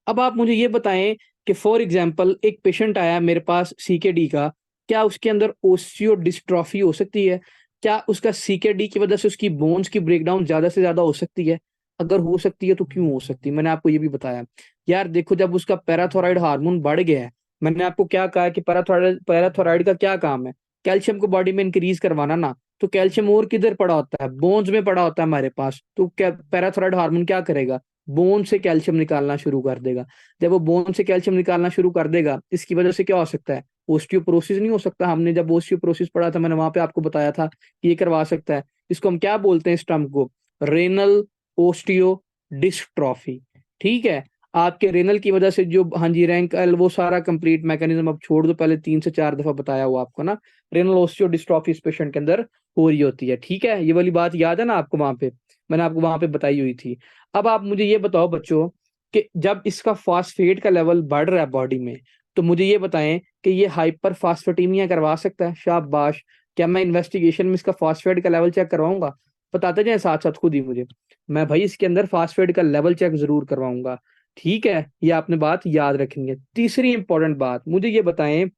अब आप मुझे ये बताएं कि फॉर एग्जांपल एक पेशेंट आया मेरे पास CKD का, क्या उसके अंदर ओस्टियो डिस्ट्रॉफी हो सकती है? क्या उसका CKD की वजह से उसकी बोन्स की ब्रेकडाउन ज्यादा से ज्यादा हो सकती है? अगर हो सकती है तो क्यों हो सकती है? मैंने आपको ये भी बताया। यार देखो, जब उसका पैराथोराइड हार्मोन बढ़ गया है, मैंने आपको क्या कहा कि पैराथोराइड पैराथोराइड का क्या काम है? कैल्शियम को बॉडी में इंक्रीज करवाना ना। तो कैल्शियम और किधर पड़ा होता है? बोन्स में पड़ा होता है हमारे पास। तो क्या पैराथोराइड हार्मोन क्या करेगा? बोन से कैल्शियम निकालना शुरू कर देगा। जब वो बोन से कैल्शियम निकालना शुरू कर देगा, इसकी वजह से क्या हो सकता है? ओस्टियोपोरोसिस नहीं हो सकता? हमने जब ओस्टियोपोरोसिस पढ़ा था मैंने वहां पे आपको बताया था कि ये करवा सकता है। इसको हम क्या बोलते हैं इस टर्म को? Renal osteo dystrophy. ठीक है, आपके रेनल की वजह से जो, हाँ जी, रैंक एल, वो सारा कंप्लीट मैकेनिज्म अब छोड़ दो, पहले 3 से 4 दफा बताया हुआ आपको ना। रेनल ओस्टियो डिस्ट्रॉफी इस पेशेंट के अंदर हो रही होती है। ठीक है, ये वाली बात याद है ना आपको? वहां पे मैंने आपको वहां पे बताई हुई थी। अब आप मुझे ये बताओ बच्चों कि जब इसका फास्फेट का लेवल बढ़ रहा है बॉडी में, तो मुझे ये बताएं कि ये हाइपर फास्फेटीमिया करवा सकता है? शाबाश। क्या मैं इन्वेस्टिगेशन में इसका फास्फेट का लेवल चेक करवाऊंगा? बताते जाए साथ साथ खुद ही मुझे। मैं भाई इसके अंदर फास्फेट का लेवल चेक जरूर करवाऊंगा। ठीक है, ये आपने बात याद रखनी है। तीसरी इंपॉर्टेंट बात मुझे ये बताएं,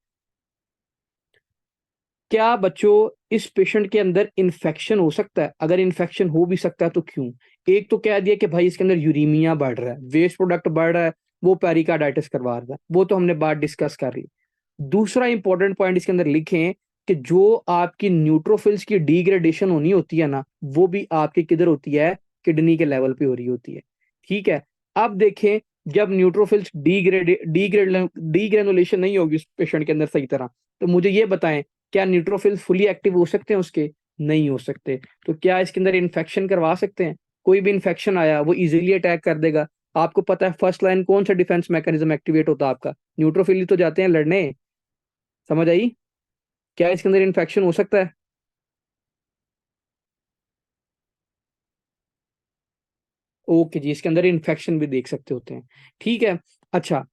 क्या बच्चों इस पेशेंट के अंदर इन्फेक्शन हो सकता है? अगर इन्फेक्शन हो भी सकता है तो क्यों? एक तो कह दिया कि भाई इसके अंदर यूरीमिया बढ़ रहा है, वेस्ट प्रोडक्ट बढ़ रहा है, वो पेरिकार्डाइटिस करवा रहा है, वो तो हमने बात डिस्कस कर ली। दूसरा इंपॉर्टेंट पॉइंट इसके अंदर लिखें कि जो आपकी न्यूट्रोफिल्स की डिग्रेडेशन होनी होती है ना, वो भी आपकी किधर होती है? किडनी के लेवल पे हो रही होती है। ठीक है, अब देखें, जब न्यूट्रोफिल्स डीग्रेनुलेशन नहीं होगी उस पेशेंट के अंदर सही तरह, तो मुझे ये बताएं, क्या न्यूट्रोफिल्स फुली एक्टिव हो सकते हैं उसके? नहीं हो सकते। तो क्या इसके अंदर इन्फेक्शन करवा सकते हैं? कोई भी इन्फेक्शन आया वो इजीली अटैक कर देगा। आपको पता है फर्स्ट लाइन कौन सा डिफेंस मैकेनिज्म एक्टिवेट होता है आपका? न्यूट्रोफिल ही तो जाते हैं लड़ने। समझ आई? क्या इसके अंदर इन्फेक्शन हो सकता है? ओके जी, इसके अंदर इन्फेक्शन भी देख सकते होते हैं, ठीक है। अच्छा,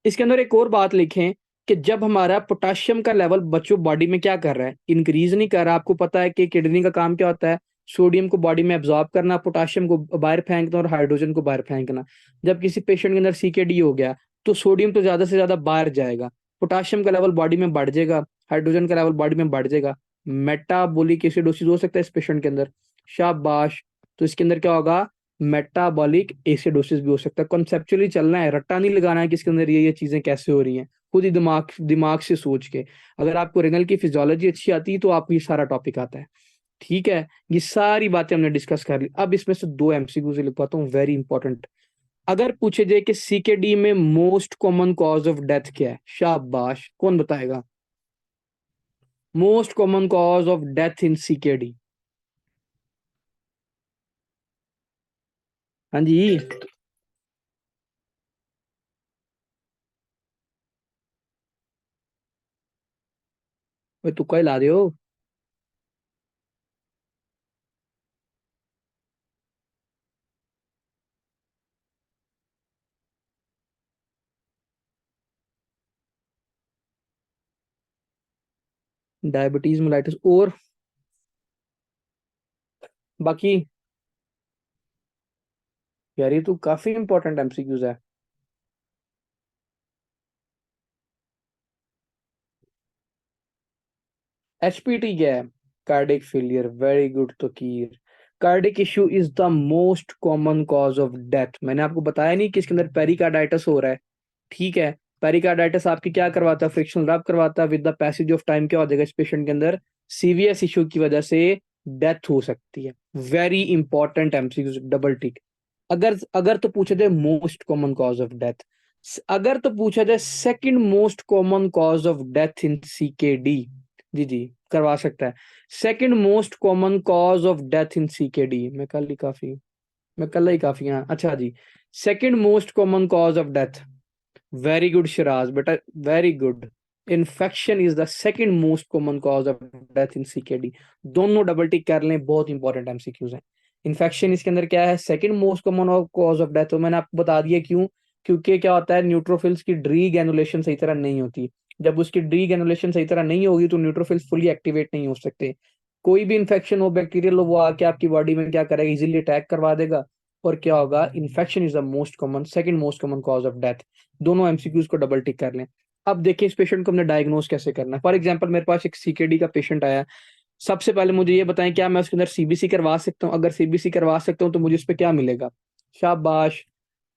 इसके अंदर एक और बात लिखें कि जब हमारा पोटाशियम का लेवल बच्चों बॉडी में क्या कर रहा है, इंक्रीज नहीं कर रहा। आपको पता है कि किडनी का काम क्या होता है, सोडियम को बॉडी में एब्जॉर्ब करना, पोटाशियम को बाहर फेंकना और हाइड्रोजन को बाहर फेंकना। जब किसी पेशेंट के अंदर सीकेडी हो गया तो सोडियम तो ज्यादा से ज्यादा बाहर जाएगा, पोटाशियम का लेवल बॉडी में बढ़ जाएगा, हाइड्रोजन का लेवल बॉडी में बढ़ जाएगा, मेटाबॉलिक एसिडोसिस हो सकता है इस पेशेंट के अंदर। शाबाश। तो इसके अंदर क्या होगा, मेटाबॉलिक एसिडोसिस भी हो सकता है। कॉन्सेप्चुअली चलना है, रट्टा नहीं लगाना है कि इसके अंदर ये चीजें कैसे हो रही हैं, खुद ही दिमाग दिमाग से सोच के। अगर आपको रेनल की फिजियोलॉजी अच्छी आती है तो आपको ये सारा टॉपिक आता है, ठीक है। ये सारी बातें हमने डिस्कस कर ली। अब इसमें से दो एमसीक्यू से लिखवाता हूँ, वेरी इंपॉर्टेंट। अगर पूछे जाए कि सीकेडी में most common cause of death क्या है, शाबाश, कौन बताएगा? Most common cause of death in CKD. हाँ जी। भाई तुक्का ही ला रहे हो। डायबिटीज मेलाइटिस और बाकी? यार ये तो काफी इंपॉर्टेंट एमसीक्यूज है। एचपीटी क्या है? Cardiac failure, very good Taqir. Cardiac issue is the most common cause of death. मैंने आपको बताया नहीं कि इसके अंदर पेरिकार्डाइटिस हो रहा है, ठीक है। पेरिकार्डाइटिस आपकी क्या करवाता है, फ्रिक्शनल रब करवाता है। With the passage of time क्या हो जाएगा इस पेशेंट के अंदर, सीवीएस इशू की वजह से डेथ हो सकती है। Very important MCQ, double tick. अगर अगर तो पूछा जाए most common cause of death, अगर तो पूछा जाए second most common cause of death in CKD, जी जी, करवा सकता है। Second most common cause of death in CKD, मैं कल ही काफी, हाँ अच्छा जी। Second most common cause of death, very good Shiraz बेटा, very good. Infection is the second most common cause of death in CKD. दोनों डबल टिक कर लें, बहुत इंपॉर्टेंट एमसीक्यूज हैं। इन्फेक्शन इसके अंदर क्या है, second most common cause of death, तो मैंने आपको बता दिया क्यों। क्योंकि क्या होता है, न्यूट्रोफिल्स की डी ग्रैनुलेशन सही तरह नहीं होती। जब उसकी डी ग्रैनुलेशन सही तरह नहीं होगी तो न्यूट्रोफिल्स फुली एक्टिवेट नहीं हो सकते। कोई भी इन्फेक्शन हो, बैक्टीरियल हो, वो आके आपकी बॉडी में क्या करेगा, इजीली अटैक करवा देगा। और क्या होगा, infection is the most common, second most common cause of death. दोनों एमसीक्यूज को डबल टिक कर लें। अब देखिए इस पेशेंट को हमने डायग्नोज कैसे करना है। फॉर एग्जांपल मेरे पास एक सीकेडी का पेशेंट आया। सबसे पहले मुझे ये बताएं, क्या मैं उसके अंदर सीबीसी करवा सकता हूँ? अगर सीबीसी करवा सकता हूँ तो मुझे उस पर क्या मिलेगा? शाबाश,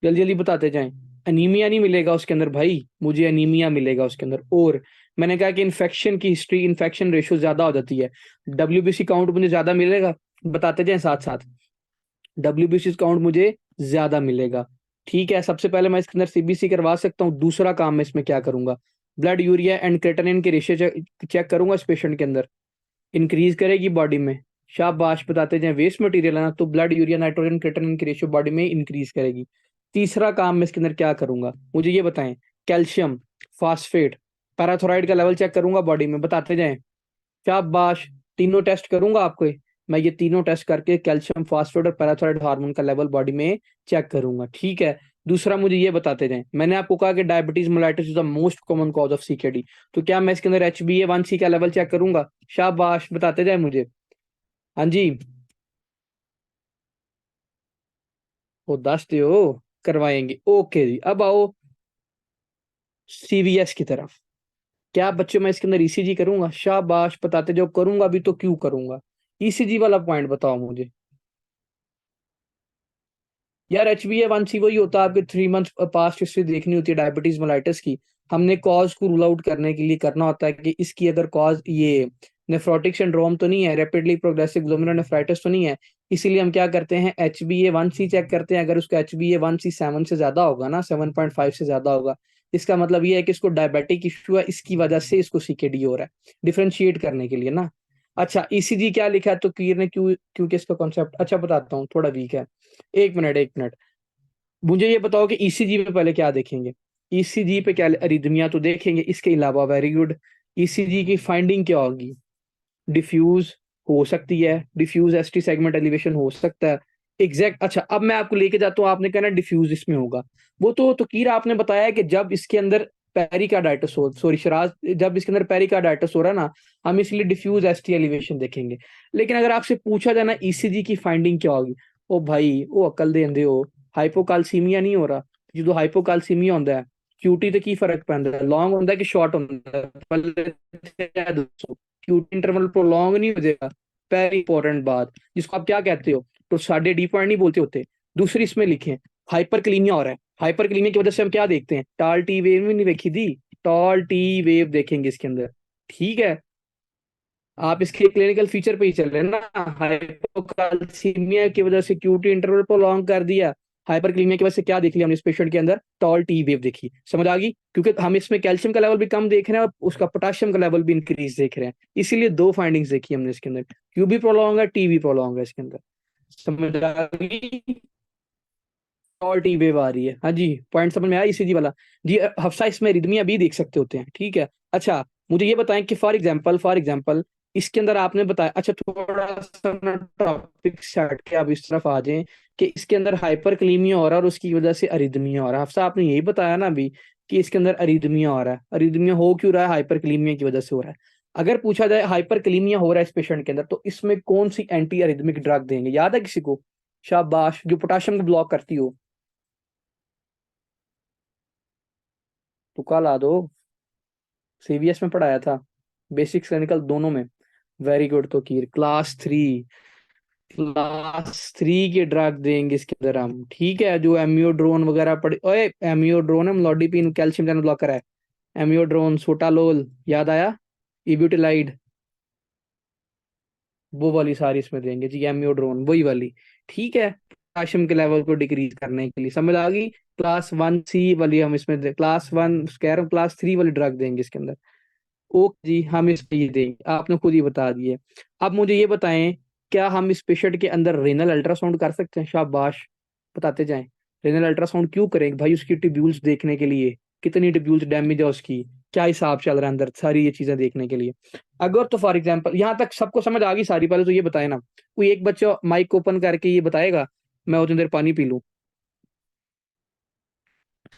जल्दी जल्दी बताते जाएं। एनीमिया नहीं मिलेगा उसके अंदर भाई, मुझे एनीमिया मिलेगा उसके अंदर। और मैंने कहा कि इन्फेक्शन की हिस्ट्री, इन्फेक्शन रेशियो ज्यादा हो जाती है, डब्ल्यूबीसी काउंट मुझे ज्यादा मिलेगा। बताते जाएं साथ साथ, डब्ल्यूबीसी काउंट मुझे ज्यादा मिलेगा, ठीक है। सबसे पहले मैं इसके अंदर सीबीसी करवा सकता हूँ। दूसरा काम मैं इसमें क्या करूंगा, ब्लड यूरिया एंड क्रेटिनिन के रेशियो चेक करूंगा इस पेशेंट के अंदर, इंक्रीज करेगी बॉडी में। शाबाश, बताते जाएं। वेस्ट मटेरियल है ना, तो ब्लड यूरिया नाइट्रोजन क्रेटिनिन की रेशियो बॉडी में इंक्रीज करेगी। तीसरा काम मैं इसके अंदर क्या करूंगा, मुझे ये बताएं। कैल्शियम, फास्फेट, पैराथोराइड का लेवल चेक करूंगा बॉडी में, बताते जाएं। शाबाश, तीनों टेस्ट करूंगा आपको। मैं ये तीनों टेस्ट करके कैल्शियम, फास्फेट और पैराथायराइड हार्मोन का लेवल बॉडी में चेक करूंगा, ठीक है। दूसरा मुझे ये बताते जाएं, मैंने आपको कहा कि diabetes mellitus is the most common cause of CKD, तो क्या मैं इसके अंदर HbA1c का लेवल चेक करूंगा? शाबाश, बताते जाए मुझे। हाँ जी, वो दसते हो, करवाएंगे। ओके जी, अब आओ सीवीएस की तरफ। क्या बच्चों मैं इसके अंदर ईसीजी करूंगा? शाबाश, बताते जाओ। करूंगा भी तो क्यों करूंगा? ईसीजी वाला पॉइंट बताओ मुझे। यार HbA1c वही होता है, आपके 3 मंथ पास्ट हिस्ट्री देखनी होती है डायबिटीज मेलाइटिस की। हमने कॉज को रूल आउट करने के लिए करना होता है कि इसकी अगर कॉज ये नेफ्रोटिक सिंड्रोम तो नहीं है, रैपिडली प्रोग्रेसिव ग्लोमेरुलोनेफ्राइटिस तो नहीं है। इसीलिए हम क्या करते हैं, HbA1c चेक करते हैं। अगर उसका HbA1c 7 से ज्यादा होगा ना, 7.5 से ज्यादा होगा, इसका मतलब ये है कि इसको डायबिटिक इशू है, इसकी वजह से इसको सीकेडी हो रहा है, डिफ्रेंशिएट करने के लिए ना। अच्छा, ईसीजी क्या लिखा है तो कीर ने, क्योंकि इसका कॉन्सेप्ट अच्छा बताता हूँ, थोड़ा वीक है। एक मिनट एक मिनट, मुझे ये बताओ कि ईसीजी पे पहले क्या देखेंगे? ईसीजी पे क्या, अरिदमिया तो देखेंगे, इसके अलावा वेरी गुड, ईसीजी की फाइंडिंग क्या होगी? डिफ्यूज हो सकती है, डिफ्यूज एसटी सेगमेंट एलिवेशन हो सकता है, एग्जैक्ट। अच्छा, अब मैं आपको लेके जाता हूँ, आपने कहना डिफ्यूज इसमें होगा। वो तो कीर आपने बताया कि जब इसके अंदर पेरिकार्डाइटिस हो, सॉरी शराज, जब इसके अंदर पेरिकार्डाइटिस हो रहा है ना, हम इसलिए डिफ्यूज एसटी एलिवेशन देखेंगे। लेकिन अगर आपसे पूछा जाए ना ईसीजी की फाइंडिंग क्या होगी, ओ भाई ओ अकल दे अंधे हो, हाइपोकाल्सीमिया नहीं हो रहा। जो हाइपोकाल्सीमिया होता है, क्यूटी तो की फर्क पैंदा है, लॉन्ग होता है कि शॉर्ट होता है, पहले क्यूटी इंटरवल प्रोलॉन्ग नहीं हो जाएगा। पहली इंपॉर्टेंट बात, जिसको आप क्या कहते हो, तो साढ़े डी पॉइंट नहीं बोलते होते। दूसरी इसमें लिखे हाइपर कलीमिया हो रहा है। हाइपर कलीमिया की वजह से हम क्या देखते हैं, टाल टी वेव में नहीं देखी थी, टॉल टी वेव देखेंगे इसके अंदर। ठीक है, आप इसके क्लिनिकल फीचर पे ही चल रहे हैं ना, हाइपोकाल्सीमिया की वजह से क्यूटी इंटरवल प्रोलॉन्ग कर दिया, हाइपरक्लीमिया की वजह से क्या देख लिया हमने इस पेशेंट के अंदर, टॉल टी वेव देखी। समझ आ गई, क्योंकि हम इसमें कैल्शियम का लेवल भी कम देख रहे हैं और उसका पोटाशियम का लेवल भी इंक्रीज देख रहे हैं, इसीलिए दो फाइंडिंग्स देखी हमने इसके अंदर, क्यू भी प्रोलॉन्ग है, टी भी प्रोलॉन्ग है इसके अंदर। समझ आ गई, और टी वेव आ रही है। हाँ जी, पॉइंट समझ में आया ईसीजी वाला। जी हफ्सा इसमें रिदमिया भी देख सकते होते हैं। ठीक है। अच्छा, मुझे ये बताएं कि फॉर एग्जांपल इसके अंदर आपने बताया, अच्छा थोड़ा सा टॉपिक से हट के आप इस तरफ आ जाएं कि इसके अंदर हाइपर कलीमिया हो रहा है और उसकी वजह से अरिदमिया हो रहा है। हफ्सा आपने यही बताया ना अभी कि इसके अंदर अरिदमिया हो रहा है, अरिदमिया हो क्यों रहा है, हाइपर कलीमिया की वजह से हो रहा है। अगर पूछा जाए हाइपर कलीमिया हो रहा है इस पेशेंट के अंदर, तो इसमें कौन सी एंटी अरिदमिक ड्रग देंगे, याद है किसी को? शाबाश, जो पोटाशियम को ब्लॉक करती हो। तुक्का ला दो, सीबीएस में पढ़ाया था, बेसिक्स क्लिनिकल दोनों में। Very good. तो कीर क्लास थ्री के ड्रग देंगे इसके अंदर हम। ठीक है, जो एमियोड्रोन वगैरह पड़े, ओए एमियोड्रोन है, मोलोडिपिन कैल्शियम चैनल ब्लॉकर है। एमियोड्रोन, सोटालोल, याद आया, इब्यूटिलाइड, वो वाली सारी इसमें देंगे जी, एमियोड्रोन वही वाली। ठीक है, पोटेशियम के लेवल को डिक्रीज करने के लिए। समझ आ गई, क्लास 1C वाली हम इसमें क्लास 1 कह रहा हूँ, क्लास 3 वाली ड्रग देंगे इसके अंदर। ओके जी, हम इस पे ये देंगे, आपने खुद ही बता दिए। अब मुझे ये बताएं, क्या हम इस पेशेंट के अंदर रेनल अल्ट्रासाउंड कर सकते हैं? शाबाश, बताते जाएं। रेनल अल्ट्रासाउंड क्यों करें भाई? उसकी ट्यूब्यूल्स देखने के लिए, कितनी ट्यूब्यूल्स डैमेज है उसकी, क्या हिसाब चल रहा है अंदर, सारी ये चीजें देखने के लिए। अगर तो फॉर एग्जाम्पल यहाँ तक सबको समझ आ गई सारी, पहले तो ये बताए ना, कोई एक बच्चा माइक ओपन करके ये बताएगा, मैं उतनी देर पानी पी लूं।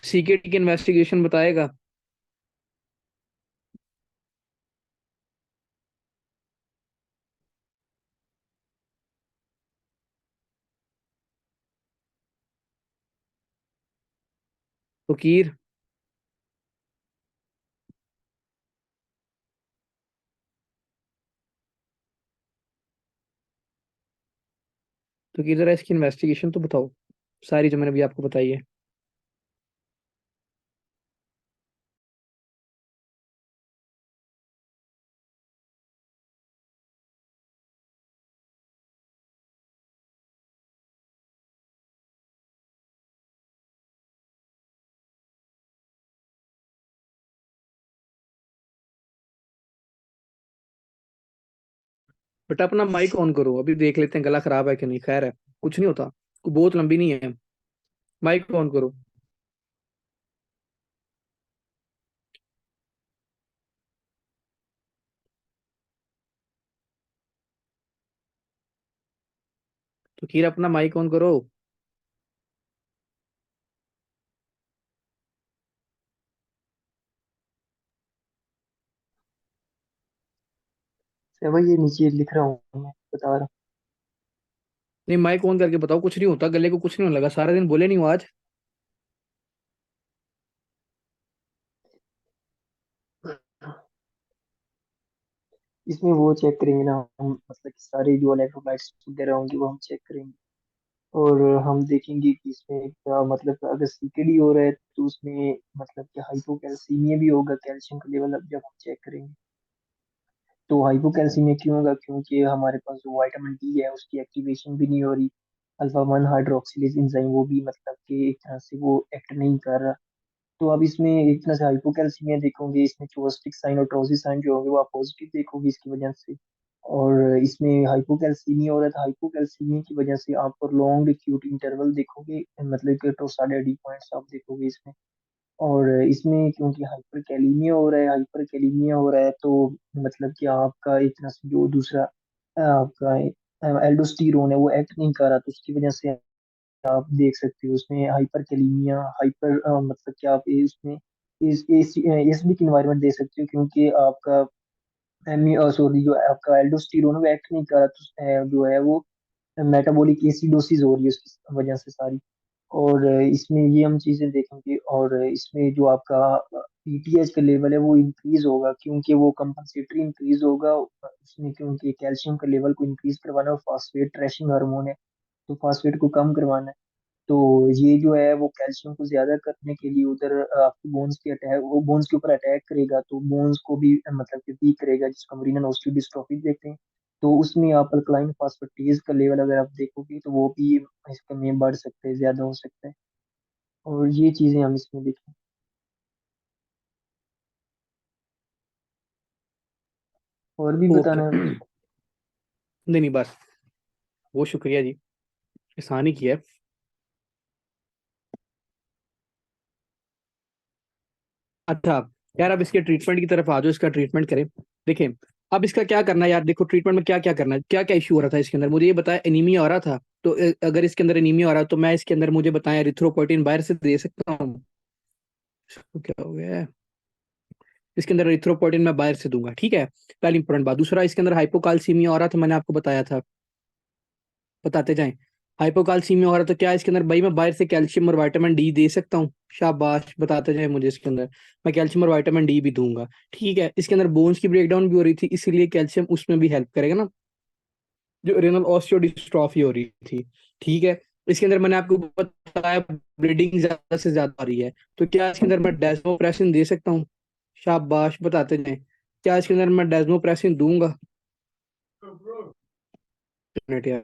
सीकेटी की इन्वेस्टिगेशन बताएगा। फकीर, तो कि जरा इसकी इन्वेस्टिगेशन तो बताओ, सारी जो मैंने अभी आपको बताई है। बेटा अपना माइक ऑन करो, अभी देख लेते हैं गला खराब है कि नहीं। खैर है, कुछ नहीं होता, कोई बहुत लंबी नहीं है। माइक ऑन करो। तो खीर अपना माइक ऑन करो। क्या भाई, ये नीचे लिख रहा हूँ मैं, बता रहा नहीं, माइक ऑन करके बताओ, कुछ नहीं होता, गले को कुछ नहीं होने लगा, सारा दिन बोले नहीं हो आज। हूँ। इसमें वो चेक करेंगे ना हम, मतलब कि सारे जो इलेक्ट्रोलाइट्स वगैरह होंगे वो हम चेक करेंगे। और हम देखेंगे कि इसमें क्या, मतलब अगर सीकेडी हो रहा है तो उसमें मतलब कि हाइपोकैल्सीमिया भी होगा, कैल्शियम का लेवल अब जब हम चेक करेंगे। तो हाइपोकैल्सीमिया क्यों होगा? क्योंकि हमारे पास जो विटामिन डी है उसकी एक्टिवेशन भी नहीं हो रही। अल्फा 1 हाइड्रोक्सिलेज एंजाइम वो भी मतलब कि एक तरह से वो एक्ट नहीं कर रहा। तो अब इसमें एक तरह से हाइपोकैल्सीमिया देखोगे, इसमें चोस्टिक साइन और ट्रोसिक साइन जो होंगे वो आप पॉजिटिव देखोगे इसकी वजह से। और इसमें हाइपोकैल्सीमिया हो रहा है, तो हाइपोकैल्सीमिया की वजह से आप लॉन्ग एक्यूट इंटरवल देखोगे, मतलब कि टोसाडेडी पॉइंट्स आप देखोगे इसमें। और इसमें क्योंकि हाइपर कैलीमिया हो रहा है तो मतलब कि आपका एक तरह से जो दूसरा आपका एल्डोस्टिरोन है वो एक्ट नहीं कर रहा, तो उसकी वजह से आप देख सकते हो उसमें हाइपर कैलीमिया, हाइपर मतलब कि आप उसमें इस एसिडिक इन्वायरमेंट दे सकते हो, क्योंकि आपका सॉरी जो आपका एल्डोस्टिरोन है वो एक्ट नहीं कर रहा, तो जो है वो मेटाबॉलिक एसिडोसिस हो रही है उसकी वजह से सारी। और इसमें ये हम चीजें देखेंगे, और इसमें जो आपका पीटीएच का लेवल है वो इंक्रीज होगा, क्योंकि वो कंपनसेटरी इंक्रीज होगा उसमें, क्योंकि कैल्शियम का लेवल को इंक्रीज करवाना है, और फास्फेट ट्रैशिंग हार्मोन है, तो फास्फेट को कम करवाना है। तो ये जो है वो कैल्शियम को ज्यादा करने के लिए उधर आपकी बोन्स के अटैक, वो बोन्स के ऊपर अटैक करेगा, तो बोन्स को भी मतलब कि वीक करेगा, जिसको हम रीनल ऑस्टियोडिस्ट्रोफी देखते हैं। तो उसमें आप अल्कलाइन फास्फेटेज का लेवल अगर आप देखोगे तो वो भी इसके में बढ़ सकते हैं, ज्यादा हो सकता है। और ये चीजें हम इसमें देखें। और भी ओके। बताना है कुछ? नहीं नहीं, बस वो शुक्रिया जी, आसानी की है। अच्छा यार, अब इसके ट्रीटमेंट की तरफ आ जाओ, इसका ट्रीटमेंट करें। देखें, अब इसका क्या करना है यार, देखो ट्रीटमेंट में क्या क्या करना है, क्या क्या इशू हो रहा था इसके अंदर, मुझे ये बताया एनीमिया हो रहा था। तो अगर इसके अंदर एनीमिया हो रहा है तो मैं इसके अंदर, मुझे बताया एरिथ्रोपोइटिन बाहर से दे सकता हूँ। तो क्या हो गया है, इसके अंदर एरिथ्रोपोइटिन मैं बाहर से दूंगा, ठीक है। पहली इंपॉर्टेंट बात। दूसरा, इसके अंदर हाइपोकाल्सीमिया हो रहा था, मैंने आपको बताया था, बताते जाएं। हाइपोकाल्सीमिया हो रहा था, क्या इसके अंदर भाई मैं बाहर से कैल्शियम और विटामिन डी दे सकता हूँ? शाबाश, बताते जाए मुझे इसके अंदर। मैं कैल्शियम और विटामिन डी भी दूंगा, ठीक है। इसके अंदर बोन्स की ब्रेकडाउन भी हो रही थी, इसीलिए कैल्शियम उसमें भी हेल्प करेगा ना, जो रेनल ऑस्टियोडिस्ट्रॉफी हो रही थी, ठीक है। इसके अंदर मैंने आपको बताया ब्लीडिंग ज्यादा से ज्यादा आ रही है, तो क्या इसके अंदर मैं डेस्मोप्रेसिन दे सकता हूँ? शाबाश, बताते जाए। क्या इसके अंदर मैं डेस्मोप्रेसिन दूंगा? मिनट यार।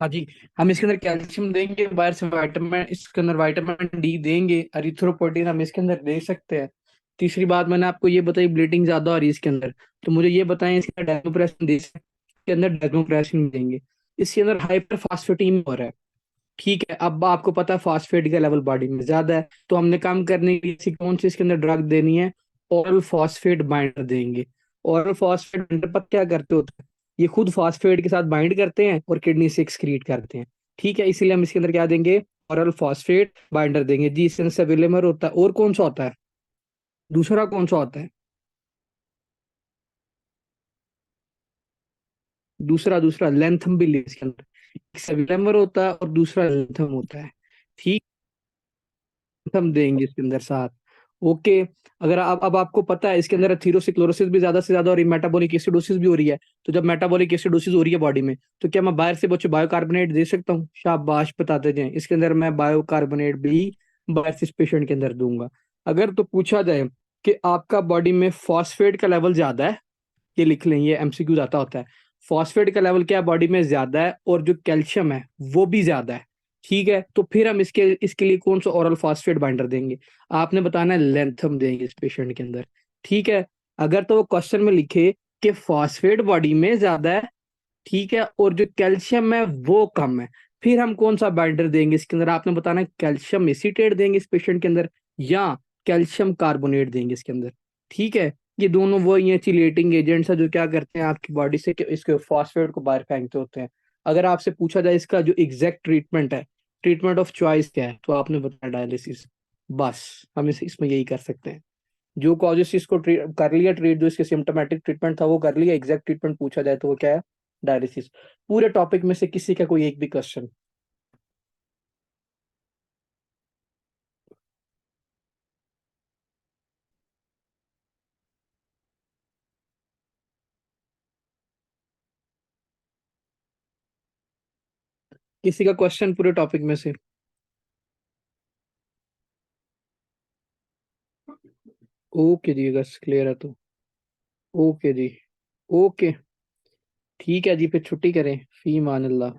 हाँ जी, हम इसके अंदर कैल्शियम देंगे, बाहर से विटामिन, इसके अंदर विटामिन डी देंगे, एरिथ्रोपोइटिन हम इसके अंदर दे सकते हैं। तीसरी बात मैंने आपको ये बताई, ब्लीडिंग ज्यादा हो रही है इसके अंदर, तो मुझे ये बताएं इसके अंदर डेमोप्रेसिन दे सकते हैं? इसके अंदर डेमोप्रेसिन देंगे। इसके अंदर हाइपर फास्फेटीमिया हो रहा है, ठीक है। अब आपको पता है फास्फेट का लेवल बॉडी में ज्यादा है, तो हमने काम करने के लिए कौन सी इसके अंदर ड्रग देनी है? ओरल फॉस्फेट बाइंडर देंगे। ओरल फॉस्फेट बाइंडर पर क्या करते होते हैं, ये खुद फॉस्फेट के साथ बाइंड करते हैं और किडनी से एक्सक्रीट करते हैं, ठीक है। इसीलिए हम इसके अंदर क्या देंगे? ओरल फॉस्फेट बाइंडर देंगे जी। इसके अंदर सेविलेमर होता है, और कौन सा होता है? दूसरा कौन सा होता है? दूसरा दूसरा लेंथम भी ले इसके अंदर। एक सेविलेमर होता है और दूसरा लेंथम होता है, ठीक। हम देंगे इसके अंदर साथ, ओके। अगर अब आपको पता है इसके अंदर एथेरोस्क्लेरोसिस भी ज्यादा से ज्यादा हो रही है, मेटाबॉलिक एसिडोसिस भी हो रही है। तो जब मेटाबॉलिक एसिडोसिस हो रही है बॉडी में, तो क्या मैं बाहर से बच्चे बायोकार्बोनेट दे सकता हूँ? शाबाश, बताते जाएं। इसके अंदर मैं बायोकार्बोनेट भी बाहर से इस पेशेंट के अंदर दूंगा। अगर तो पूछा जाए कि आपका बॉडी में फॉस्फेट का लेवल ज्यादा है, ये लिख लें, ये एमसीक्यू आता होता है। फॉस्फेट का लेवल क्या बॉडी में ज्यादा है, और जो कैल्शियम है वो भी ज्यादा है, ठीक है। तो फिर हम इसके इसके लिए कौन सा ओरल फॉस्फेट बाइंडर देंगे? आपने बताना है लेंथम देंगे इस पेशेंट के अंदर, ठीक है। अगर तो वो क्वेश्चन में लिखे कि फॉस्फेट बॉडी में ज्यादा है, ठीक है, और जो कैल्शियम है वो कम है, फिर हम कौन सा बाइंडर देंगे इसके अंदर? आपने बताना है कैल्शियम एसीटेट देंगे इस पेशेंट के अंदर, या कैल्शियम कार्बोनेट देंगे इसके अंदर, ठीक है। ये दोनों वो ये चिलेटिंग एजेंट्स है जो क्या करते हैं आपकी बॉडी से कि इसके फॉस्फेट को बाहर फेंकते होते हैं। अगर आपसे पूछा जाए इसका जो एग्जैक्ट ट्रीटमेंट है, ट्रीटमेंट ऑफ चॉइस क्या है, तो आपने बताया डायलिसिस। बस हम इसमें यही कर सकते हैं। जो कॉजेस इसको कर लिया ट्रीट, जो इसके सिम्टोमेटिक ट्रीटमेंट था वो कर लिया, एग्जैक्ट ट्रीटमेंट पूछा जाए तो वो क्या है? डायलिसिस। पूरे टॉपिक में से किसी का कोई एक भी क्वेश्चन? किसी का क्वेश्चन पूरे टॉपिक में से? ओके जी, अगर क्लियर है तो ओके जी। ओके, ठीक है जी, फिर छुट्टी करें, फी मान अल्लाह।